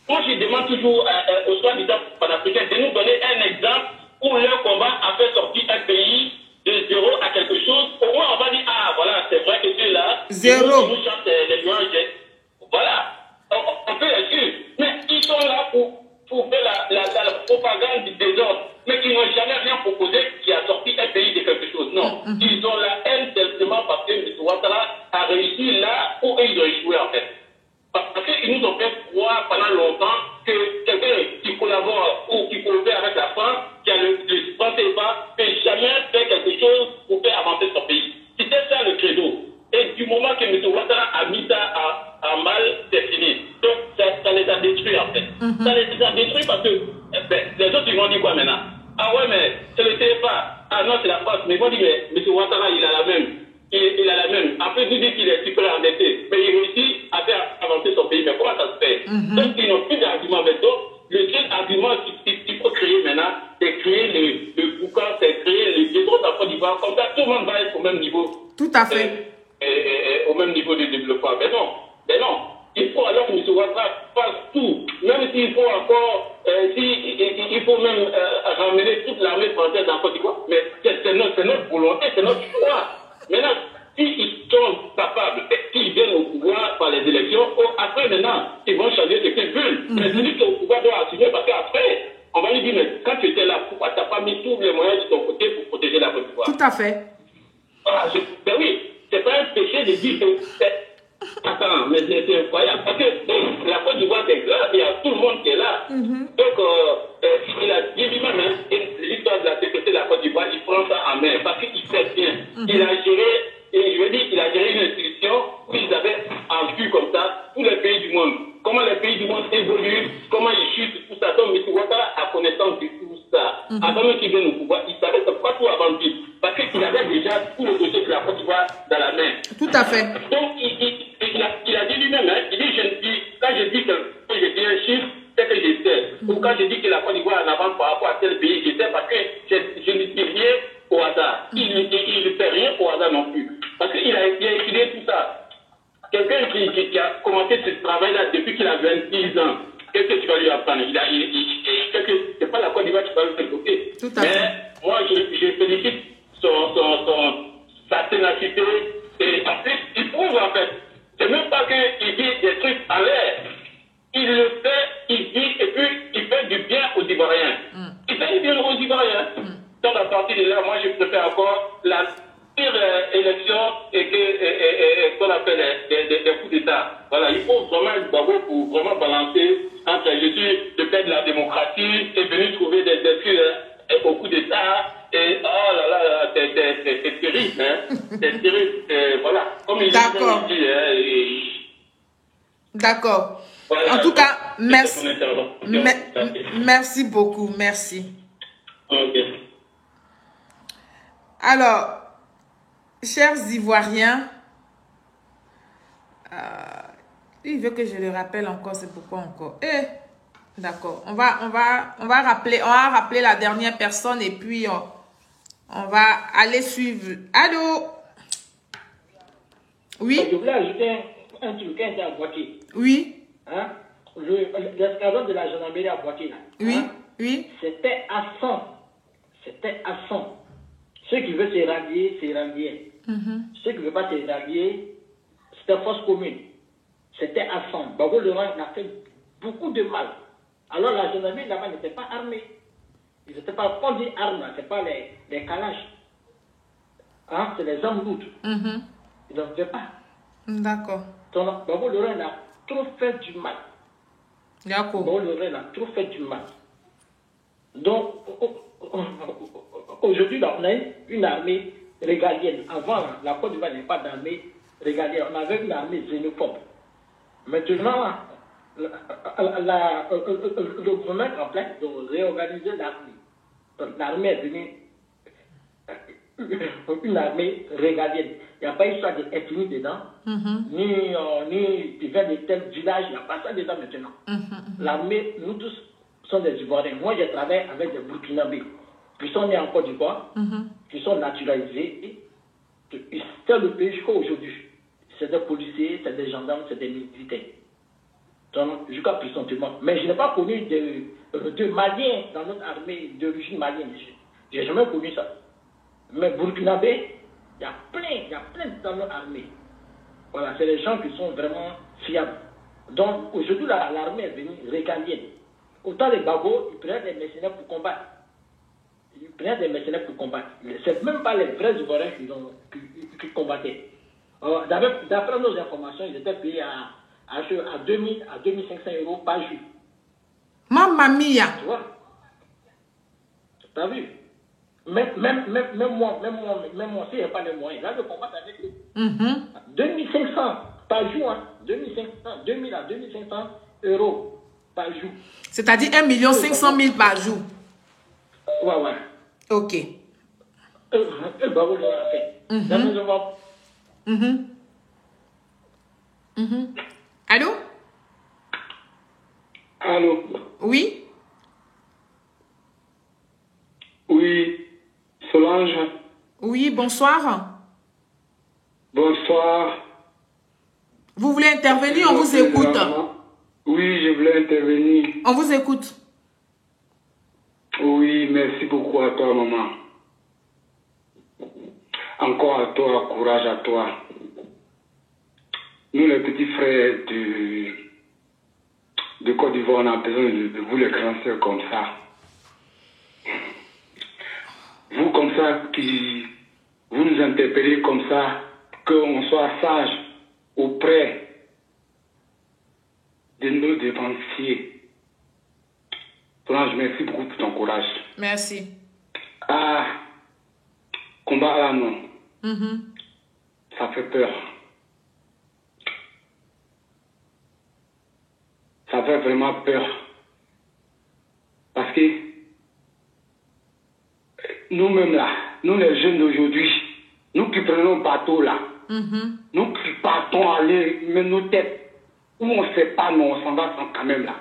[SPEAKER 5] moi je demande toujours aux soi-disant panafricains de nous donner un exemple où leur combat a fait sortir un pays de zéro à quelque chose. Au moins on va dire, ah voilà, c'est vrai que celui-là,
[SPEAKER 1] zéro.
[SPEAKER 5] Nous chante les louanges. Voilà, on peut les suivre. Mais ils sont là pour faire la propagande du désordre, mais qui n'ont jamais rien proposé qui a sorti un pays de quelque chose. Non, ils ont la haine simplement parce que M. Ouattara a réussi là où ils ont échoué en fait. Parce qu'ils nous ont fait croire pendant longtemps que quelqu'un qui collabore ou qui coopère avec la France, qui a le franc CFA, ne peut jamais faire quelque chose pour faire avancer son pays. C'était ça le credo. Et du moment que M. Ouattara a mis ça à mal, c'est fini. Donc ça les a détruits en fait. Ça les a détruits parce que les autres ils vont dire quoi maintenant? Ah ouais, mais c'est le CFA. Ah non, c'est la France. Mais ils vont dire, mais M. Ouattara, il a la même. Il a la même. Après, vous dites qu'il est super endetté, mais il réussit à faire avancer son pays. Mais comment ça se fait? Donc, ils n'ont plus d'argument. Mais donc, le seul argument qu'il faut créer maintenant, c'est créer le boucan, c'est créer les désordres en Côte d'Ivoire. Comme ça, tout le monde va être au même niveau.
[SPEAKER 1] Tout à fait.
[SPEAKER 5] Au même niveau de développement. Mais non. Il faut alors que M. Ouattara fasse tout. Même s'il faut encore, il faut même ramener toute l'armée française en Côte d'Ivoire. Mais c'est notre volonté, c'est notre choix. Maintenant, s'ils sont capables et qu'ils viennent au pouvoir par les élections, après maintenant, ils vont changer ce qu'ils veulent. Mais celui qui est au pouvoir doit assumer parce qu'après, on va lui dire, mais quand tu étais là, pourquoi tu n'as pas mis tous les moyens de ton côté pour protéger la Côte d'Ivoire?
[SPEAKER 1] Tout à fait.
[SPEAKER 5] Ben oui, c'est pas un péché de dire que attends, mais c'est incroyable. Parce que la Côte d'Ivoire est là, il y a tout le monde qui est là. Donc, il a dit lui-même, l'histoire de la sécurité de la Côte d'Ivoire, il prend ça en main parce qu'il sait bien. Il a géré, et je veux dire, il a géré une institution où ils avaient en vue comme ça tous les pays du monde. Comment les pays du monde évoluent, comment ils chutent, tout ça. Donc, M. Ouattara a connaissance de tout ça. Avant même qu'il vienne au pouvoir, il savait que pas tout avant lui. Parce qu'il avait déjà tout le dossier de la Côte d'Ivoire dans la main.
[SPEAKER 1] Tout à fait.
[SPEAKER 5] Donc, il a dit lui-même, il dit, quand je dis que je dis un chiffre, c'est que je sais. Pourquoi je dis que la Côte d'Ivoire en avance par rapport à tel pays? Je sais parce que je ne dis rien au hasard. Il ne fait rien au hasard non plus. Parce qu'il a étudié tout ça. Quelqu'un qui a commencé ce travail-là depuis qu'il a 26 ans, qu'est-ce que tu vas lui apprendre? C'est pas la Côte d'Ivoire qui va le faire bloquer. Mais moi, je félicite sa ténacité. Et en plus, il prouve en fait. C'est même pas qu'il dit des trucs en l'air. Il le fait, il dit, et puis il fait du bien aux Ivoiriens. Il fait du bien aux Ivoiriens. Donc à partir de là, moi je préfère encore la pire élection et qu'on appelle des coups d'État. Voilà, il faut vraiment être baveux pour vraiment balancer entre je suis le père de la démocratie et venu trouver des excuses au coup d'État. Et oh là là, c'est terrible, hein. C'est terrible. Voilà, comme il dit.
[SPEAKER 1] D'accord.
[SPEAKER 5] Voilà,
[SPEAKER 1] en tout cas, merci. Merci beaucoup. Merci.
[SPEAKER 5] Ok.
[SPEAKER 1] Alors, chers Ivoiriens, il veut que je le rappelle encore, c'est pourquoi encore. D'accord. On va rappeler la dernière personne et puis on va aller suivre. Allô? Oui?
[SPEAKER 6] Je voulais ajouter un truc qui était à Boaké.
[SPEAKER 1] Oui.
[SPEAKER 6] Hein? L'escadron de la gendarmerie à Boaké, là.
[SPEAKER 1] Oui.
[SPEAKER 6] Hein?
[SPEAKER 1] Oui.
[SPEAKER 6] C'était à 100. C'était à 100. Ceux qui veulent se rallier. Ceux qui ne veulent pas se rallier, c'était force commune. C'était à 100. Babo Laurent a fait beaucoup de mal. Alors la gendarmerie là-bas n'était pas armée. Ils n'étaient pas, quand on dit armes, ce n'est pas les calages. Hein? C'est les armes lourdes. Ils n'en faisaient pas.
[SPEAKER 1] D'accord.
[SPEAKER 6] Donc, Babo Laurent a trop fait du mal.
[SPEAKER 1] D'accord.
[SPEAKER 6] Babo Laurent a trop fait du mal. Donc, aujourd'hui, on a une armée régalienne. Avant, la Côte d'Ivoire n'avait pas d'armée régalienne. On avait une armée xénophobe. Maintenant, le gouvernement est en place de réorganiser l'armée. Donc, l'armée est devenue une armée régalienne. Il n'y a pas histoire d'ethnie dedans, ni qui vient de tel village, il n'y a pas ça dedans maintenant. L'armée, nous tous sommes des Ivoiriens. Moi, je travaille avec des Burkinabés qui sont nés en Côte d'Ivoire, qui sont naturalisés. C'est le pays jusqu'à aujourd'hui. C'est des policiers, c'est des gendarmes, c'est des militaires. Donc, jusqu'à présentement. Mais je n'ai pas connu de Maliens dans notre armée d'origine malienne. Je n'ai jamais connu ça. Mais Burkinabé, il y a plein dans notre armée. Voilà, c'est les gens qui sont vraiment fiables. Donc, aujourd'hui, l'armée est devenue régalienne. Autant les babos, ils prenaient des mercenaires pour combattre. C'est même pas les vrais Ivoiriens qui combattaient. D'après nos informations, ils étaient payés à 2000 à 2500 euros par jour.
[SPEAKER 1] Mamma mia!
[SPEAKER 6] Tu vois? T'as vu? Même moi, si je n'ai pas les moyens, là, je combatte avec eux. 2500 par jour, hein? 2000 à 2500 euros par jour.
[SPEAKER 1] C'est-à-dire 1 500 000 par jour.
[SPEAKER 6] Ouais.
[SPEAKER 1] Ok. Allô?
[SPEAKER 3] Allô?
[SPEAKER 1] Oui?
[SPEAKER 3] Oui, Solange.
[SPEAKER 1] Oui, bonsoir.
[SPEAKER 3] Bonsoir.
[SPEAKER 1] Vous voulez intervenir? On vous écoute.
[SPEAKER 3] Oui, je voulais intervenir.
[SPEAKER 1] On vous écoute.
[SPEAKER 3] Oui, merci beaucoup à toi, maman. Encore à toi, courage à toi. Nous, les petits frères de Côte d'Ivoire, on a besoin de vous, les grands sœurs, comme ça. Vous, comme ça, vous nous interpellez comme ça, qu'on soit sage auprès de nos dépensiers. Solange, merci beaucoup pour ton courage.
[SPEAKER 1] Merci.
[SPEAKER 3] Combat là, non. Ça fait peur. Ça fait vraiment peur. Parce que nous-mêmes là, nous les jeunes d'aujourd'hui, nous qui prenons bateau là, nous qui partons aller mettre nos têtes où on ne sait pas, non, on s'en va quand même là.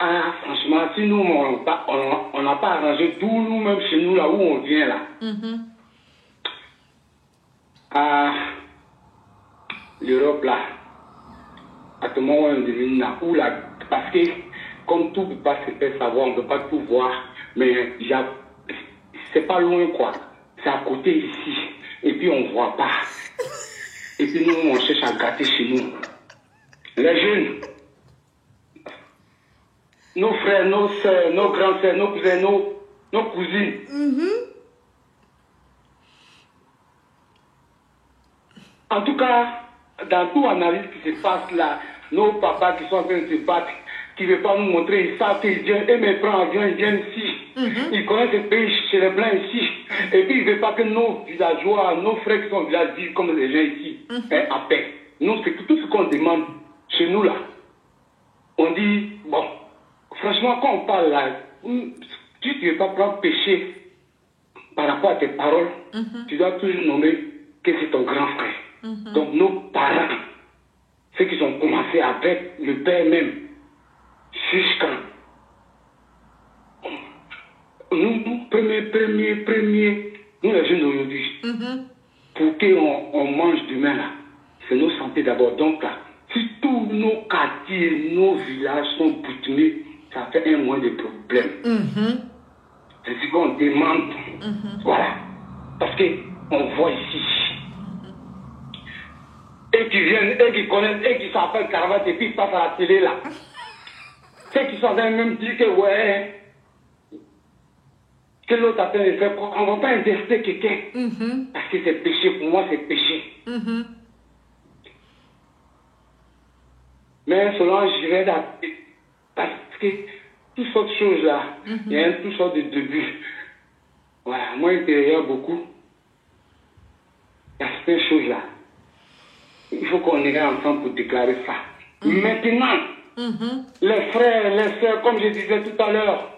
[SPEAKER 7] Ah, franchement, si nous, on n'a pas arrangé tout nous-mêmes chez nous, là où on vient, là. Ah, l'Europe, là, à tout moment, on devine là, où là, parce que, comme tout ne peut pas se faire savoir, on ne peut pas tout voir, mais c'est pas loin, quoi. C'est à côté ici. Et puis, on ne voit pas. Et puis, nous, on cherche à gâter chez nous. Les jeunes, nos frères, nos soeurs, nos grands-sœurs, nos cousins, nos cousines. En tout cas, dans tout analyse qui se passe là, nos papas qui sont en train de se battre, qui ne veulent pas nous montrer, ils savent qu'ils viennent, et mes parents ils viennent ici. Ils connaissent le pays chez les Blancs ici. Et puis ils ne veulent pas que nos villageois, nos frères qui sont au village vivent comme les gens ici, à paix. Nous, c'est tout ce qu'on demande chez nous là. On dit, bon, franchement, quand on parle là, tu ne veux pas prendre péché par rapport à tes paroles, tu dois toujours nommer que c'est ton grand frère. Donc nos parents, ceux qui ont commencé avec le père même, jusqu'à nous, premier, nous les jeunes d'aujourd'hui, pour qu'on mange demain là, c'est nos santé d'abord. Donc là, si tous nos quartiers, nos villages sont boutonés, ça fait un moins de problèmes. C'est ce qu'on demande. Voilà. Parce qu'on voit ici. Et qui viennent, et qui connaissent, et qui s'appellent cravate, et puis ils passent à la télé là. Ceux qui sont en train de même dire que ouais, que l'autre a train de faire, on ne va pas inverser quelqu'un. Parce que c'est péché, pour moi c'est péché. Mais selon je vais d'appeler, parce que toutes sortes de choses là, il y a toutes sortes de débuts. Voilà, moi il y a beaucoup. Il y a certaines choses là. Il faut qu'on ait ensemble pour déclarer ça. Maintenant, les frères, les sœurs, comme je disais tout à l'heure,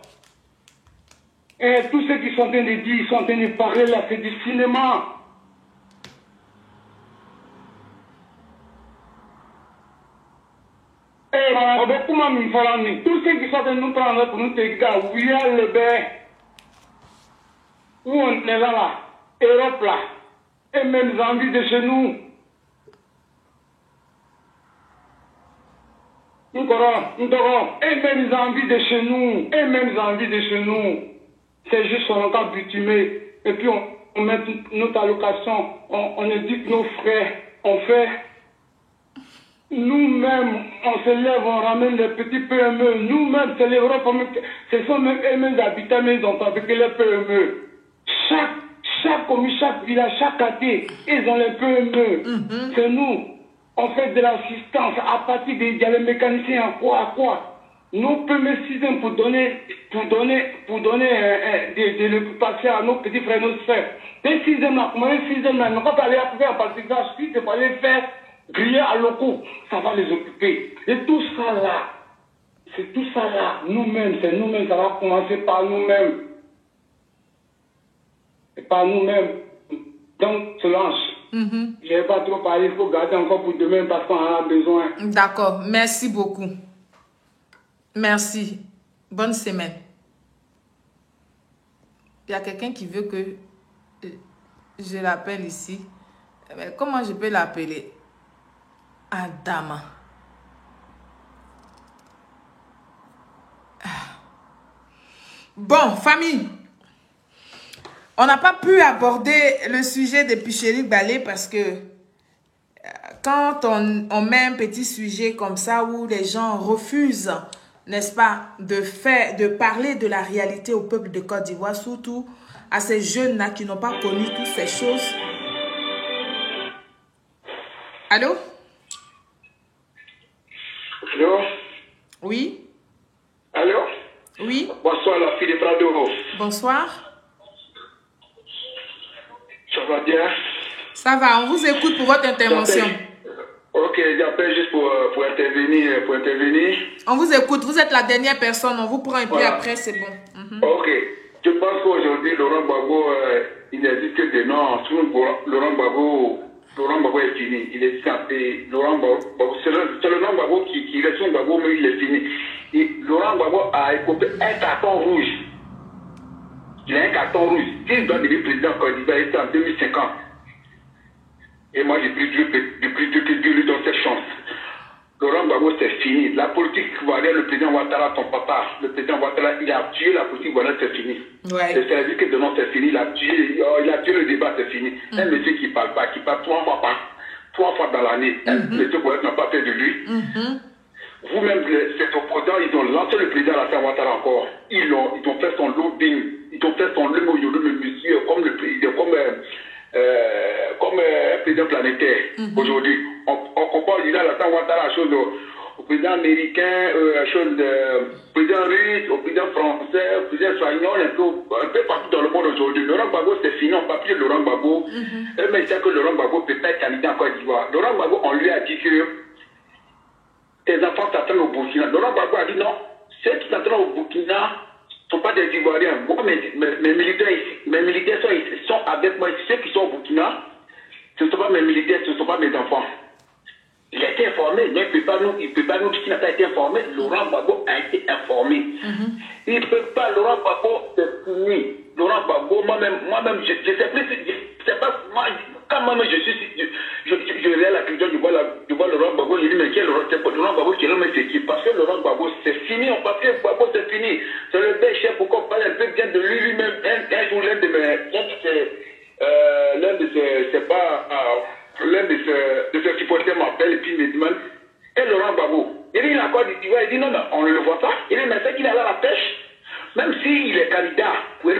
[SPEAKER 7] et tous ceux qui sont en train de dire, ils sont en train de parler là, c'est du cinéma. Et tous ceux qui sont en train de nous prendre pour nous dire, oui, le bain, où on est là, Europe là, et même les envies de chez nous. Et même les envies de chez nous, c'est juste qu'on est habitué. Et puis on met notre allocation, on éduque nos frères, on fait. Nous-mêmes, on se lève, on ramène les petits PME. Nous-mêmes, c'est l'Europe, ce sont même eux-mêmes habitants, mais ils ont fabriqué les PME. Chaque commune, chaque village, chaque quartier, ils ont les PME. C'est nous. On fait de l'assistance à partir des mécaniciens, à quoi. Nous PME 6e pour donner de l'occupation à nos petits frères, nos soeurs. Des 6e là, comment les 6e là, on va pas aller faire un participation, c'est pas aller faire griller à locaux, ça va les occuper. Et tout ça là, c'est tout ça là, nous-mêmes, c'est nous-mêmes, ça va commencer par nous-mêmes. Et par nous-mêmes. Donc, Solange. Je ne vais pas trop parler, il faut garder encore pour demain parce qu'on en a besoin.
[SPEAKER 1] D'accord, merci beaucoup. Merci. Bonne semaine. Il y a quelqu'un qui veut que je l'appelle ici. Mais comment je peux l'appeler? Adama. Bon, famille. On n'a pas pu aborder le sujet des Picherik Balé parce que quand on met un petit sujet comme ça où les gens refusent, n'est-ce pas, de parler de la réalité au peuple de Côte d'Ivoire, surtout à ces jeunes-là qui n'ont pas connu toutes ces choses. Allô?
[SPEAKER 2] Allô?
[SPEAKER 1] Oui?
[SPEAKER 2] Allô?
[SPEAKER 1] Oui?
[SPEAKER 2] Bonsoir, la fille de Prado.
[SPEAKER 1] Bonsoir.
[SPEAKER 2] Ça va bien?
[SPEAKER 1] Ça va, on vous écoute pour votre intervention.
[SPEAKER 2] Ok, j'appelle juste pour intervenir.
[SPEAKER 1] On vous écoute, vous êtes la dernière personne, on vous prend et puis après c'est bon.
[SPEAKER 2] Ok, je pense qu'aujourd'hui, Laurent Gbagbo, il n'existe que des noms. Laurent Gbagbo,
[SPEAKER 7] Laurent Gbagbo est fini. Il est tapé. Laurent Gbagbo, c'est le Laurent Gbagbo qui reste son Gbagbo, mais il est fini. Et Laurent Gbagbo a écopé un carton rouge. Il a un carton rouge. S'il doit devenir président Côte d'Ivoire, il était en 2050. Et moi, j'ai pris Dieu que Dieu lui donne cette chance. Laurent Gbagbo, c'est fini. La politique ivoirienne, le président Ouattara, ton papa, le président Ouattara, il a tué la politique ivoirienne, c'est fini.
[SPEAKER 1] Ouais.
[SPEAKER 7] Le service que donnons, c'est fini. Il a tué le débat, c'est fini. Un monsieur qui ne parle pas, qui parle 3 fois dans l'année. Un monsieur qui n'a pas fait de lui. Vous-même, ces opposants, ils ont lancé le président Alassane Ouattara encore. Ils ont fait son lobbying. Ils ont fait son le monsieur, comme le président, comme un président planétaire. Aujourd'hui, on parle déjà Alassane Ouattara à chose au président américain, à chose au président russe, au président français, au président espagnol, un peu partout dans le monde aujourd'hui. Laurent Gbagbo, c'est fini, on papier de Laurent Gbagbo. Mais il sait que Laurent Gbagbo peut pas être candidat en Côte d'Ivoire. Laurent Gbagbo, on lui a dit que tes enfants s'attendent au Burkina. Laurent Gbagbo a dit non, ceux qui s'attendent au Burkina ne sont pas des Ivoiriens. Moi, mes militaires sont avec moi. Ceux qui sont au Burkina, ce ne sont pas mes militaires, ce ne sont pas mes enfants. Il a été informé, mais il ne peut pas nous dire qu'il n'a pas été informé. Laurent Gbagbo a été informé. Il ne peut pas, Laurent Gbagbo, c'est fini. Laurent Gbagbo, moi-même, je ne sais plus, je sais pas, moi, quand moi-même je regarde la culture, je vois Laurent Gbagbo, je dis, mais quel Laurent Gbagbo qui est l'homme, c'est qui? Parce que Laurent Gbagbo, c'est fini, on passe que Gbagbo, c'est fini. C'est le bel chef, pour qu'on parle un peu bien de lui-même. Un jour, l'un de ses supporters m'appelle et puis me demande, et Laurent Gbagbo, il dit, il a quoi d'Ivoire? Il dit, non, mais on ne le voit pas. Il dit, mais c'est qu'il est à la pêche. Même s'il est candidat pour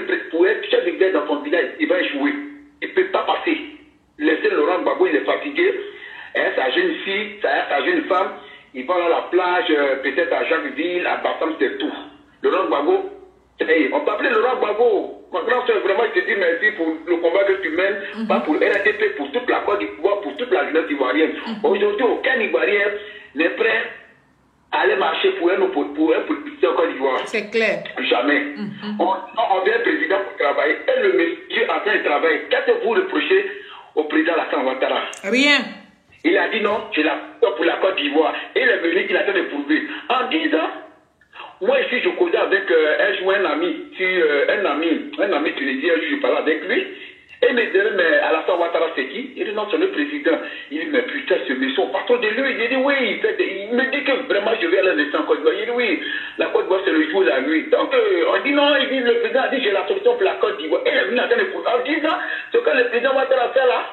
[SPEAKER 7] être chef de guerre dans son village, il va échouer. Il ne peut pas passer. Laissez Laurent Gbagbo, il est fatigué. Sa jeune fille, sa jeune femme, il va à la plage, peut-être à Jacquesville, à Bassam, c'est tout. Laurent Gbagbo, on peut appeler Laurent Gbagbo. Maintenant, vraiment, je te dis merci pour le combat que tu mènes, pas pour RATP, pour toute la Côte d'Ivoire, pour toute la jeunesse ivoirienne. Aujourd'hui, aucun Ivoirien n'est prêt à aller marcher pour un politicien en Côte d'Ivoire.
[SPEAKER 1] C'est clair.
[SPEAKER 7] Jamais. On vient président pour travailler. Et le monsieur en train de travailler. Qu'est-ce que vous reprochez au président Alassane Ouattara?
[SPEAKER 1] Rien.
[SPEAKER 7] Il a dit non, j'ai la pour la Côte d'Ivoire. Et il est venu, il a fait de prouver. En 10 ans, moi ici, je causais avec un ami tunisien, je parlais avec lui. Et il me disait, mais Alassane Ouattara, c'est qui? Il dit non, c'est le président. Il dit, mais putain, ce monsieur, partout de lui. Il dit oui, il me dit que vraiment je vais aller laisser en Côte d'Ivoire. Il dit oui, la Côte d'Ivoire, c'est le jour et la nuit. Donc, on dit non, il dit, le président a dit, j'ai la solution pour la Côte d'Ivoire. Et il est venu attendre pour en 10 ans, ce que le président Ouattara fait là.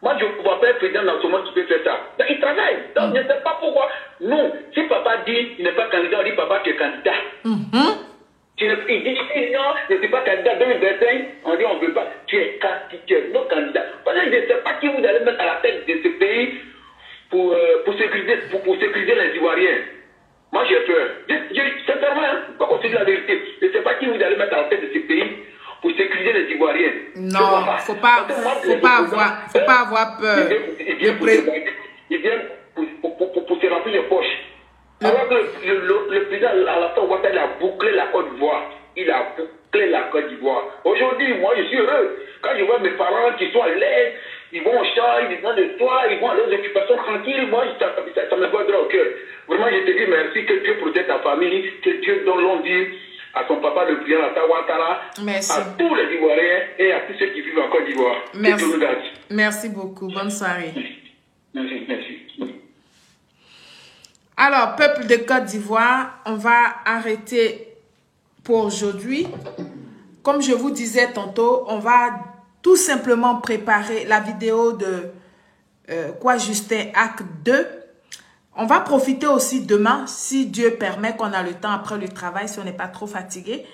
[SPEAKER 7] Moi, je ne vois pas un président dans ce monde qui peut faire ça. Donc, il travaille. Donc, je ne sais pas pourquoi. Non, si papa dit, il n'est pas candidat, on dit, papa, tu es candidat. Il dit, non, je ne suis pas candidat 2025. On dit, on ne veut pas. Tu es non candidat. Parce que je ne sais pas qui vous allez mettre à la tête de ce pays pour sécuriser les Ivoiriens. Moi, j'ai peur. Sincèrement, pas considérer la vérité. Je ne sais pas qui vous allez mettre à la tête de ce pays pour sécuriser les Ivoiriens.
[SPEAKER 1] Non, faut pas avoir peur.
[SPEAKER 7] Il vient pour se remplir les poches. Alors que le président Alassane Ouattara a bouclé la Côte d'Ivoire. Il a bouclé la Côte d'Ivoire. Aujourd'hui, moi, je suis heureux. Quand je vois mes parents qui sont à l'aise, ils vont au champ, ils vont de toi, ils vont à leurs occupations tranquilles. Moi, ça me va droit au cœur. Vraiment, je te dis merci, que Dieu protège ta famille, que Dieu donne longue vie à son papa, le président Alassane Ouattara, à tous les Ivoiriens et à tous ceux qui vivent en Côte d'Ivoire.
[SPEAKER 1] Merci beaucoup. Bonne soirée.
[SPEAKER 7] Merci.
[SPEAKER 1] Alors, peuple de Côte d'Ivoire, on va arrêter pour aujourd'hui. Comme je vous disais tantôt, on va tout simplement préparer la vidéo de Justin Acte 2. On va profiter aussi demain, si Dieu permet qu'on a le temps après le travail, si on n'est pas trop fatigué.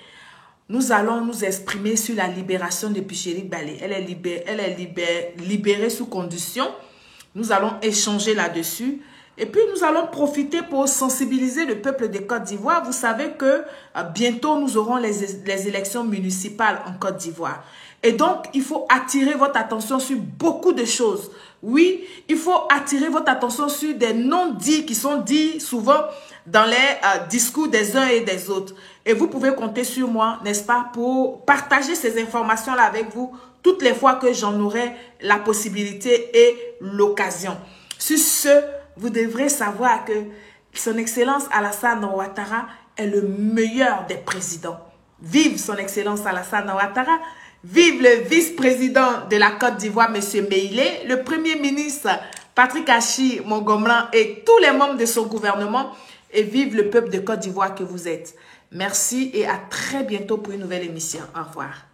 [SPEAKER 1] Nous allons nous exprimer sur la libération de Picherik Balé. Elle est libérée sous condition. Nous allons échanger là-dessus. Et puis, nous allons profiter pour sensibiliser le peuple de Côte d'Ivoire. Vous savez que bientôt, nous aurons les élections municipales en Côte d'Ivoire. Et donc, il faut attirer votre attention sur beaucoup de choses. Oui, il faut attirer votre attention sur des non-dits qui sont dits souvent dans les discours des uns et des autres. Et vous pouvez compter sur moi, n'est-ce pas, pour partager ces informations-là avec vous toutes les fois que j'en aurai la possibilité et l'occasion. Sur ce, vous devrez savoir que son Excellence Alassane Ouattara est le meilleur des présidents. Vive son Excellence Alassane Ouattara. Vive le vice-président de la Côte d'Ivoire, M. Meïlé, le premier ministre Patrick Achi Montgomery et tous les membres de son gouvernement. Et vive le peuple de Côte d'Ivoire que vous êtes. Merci et à très bientôt pour une nouvelle émission. Au revoir.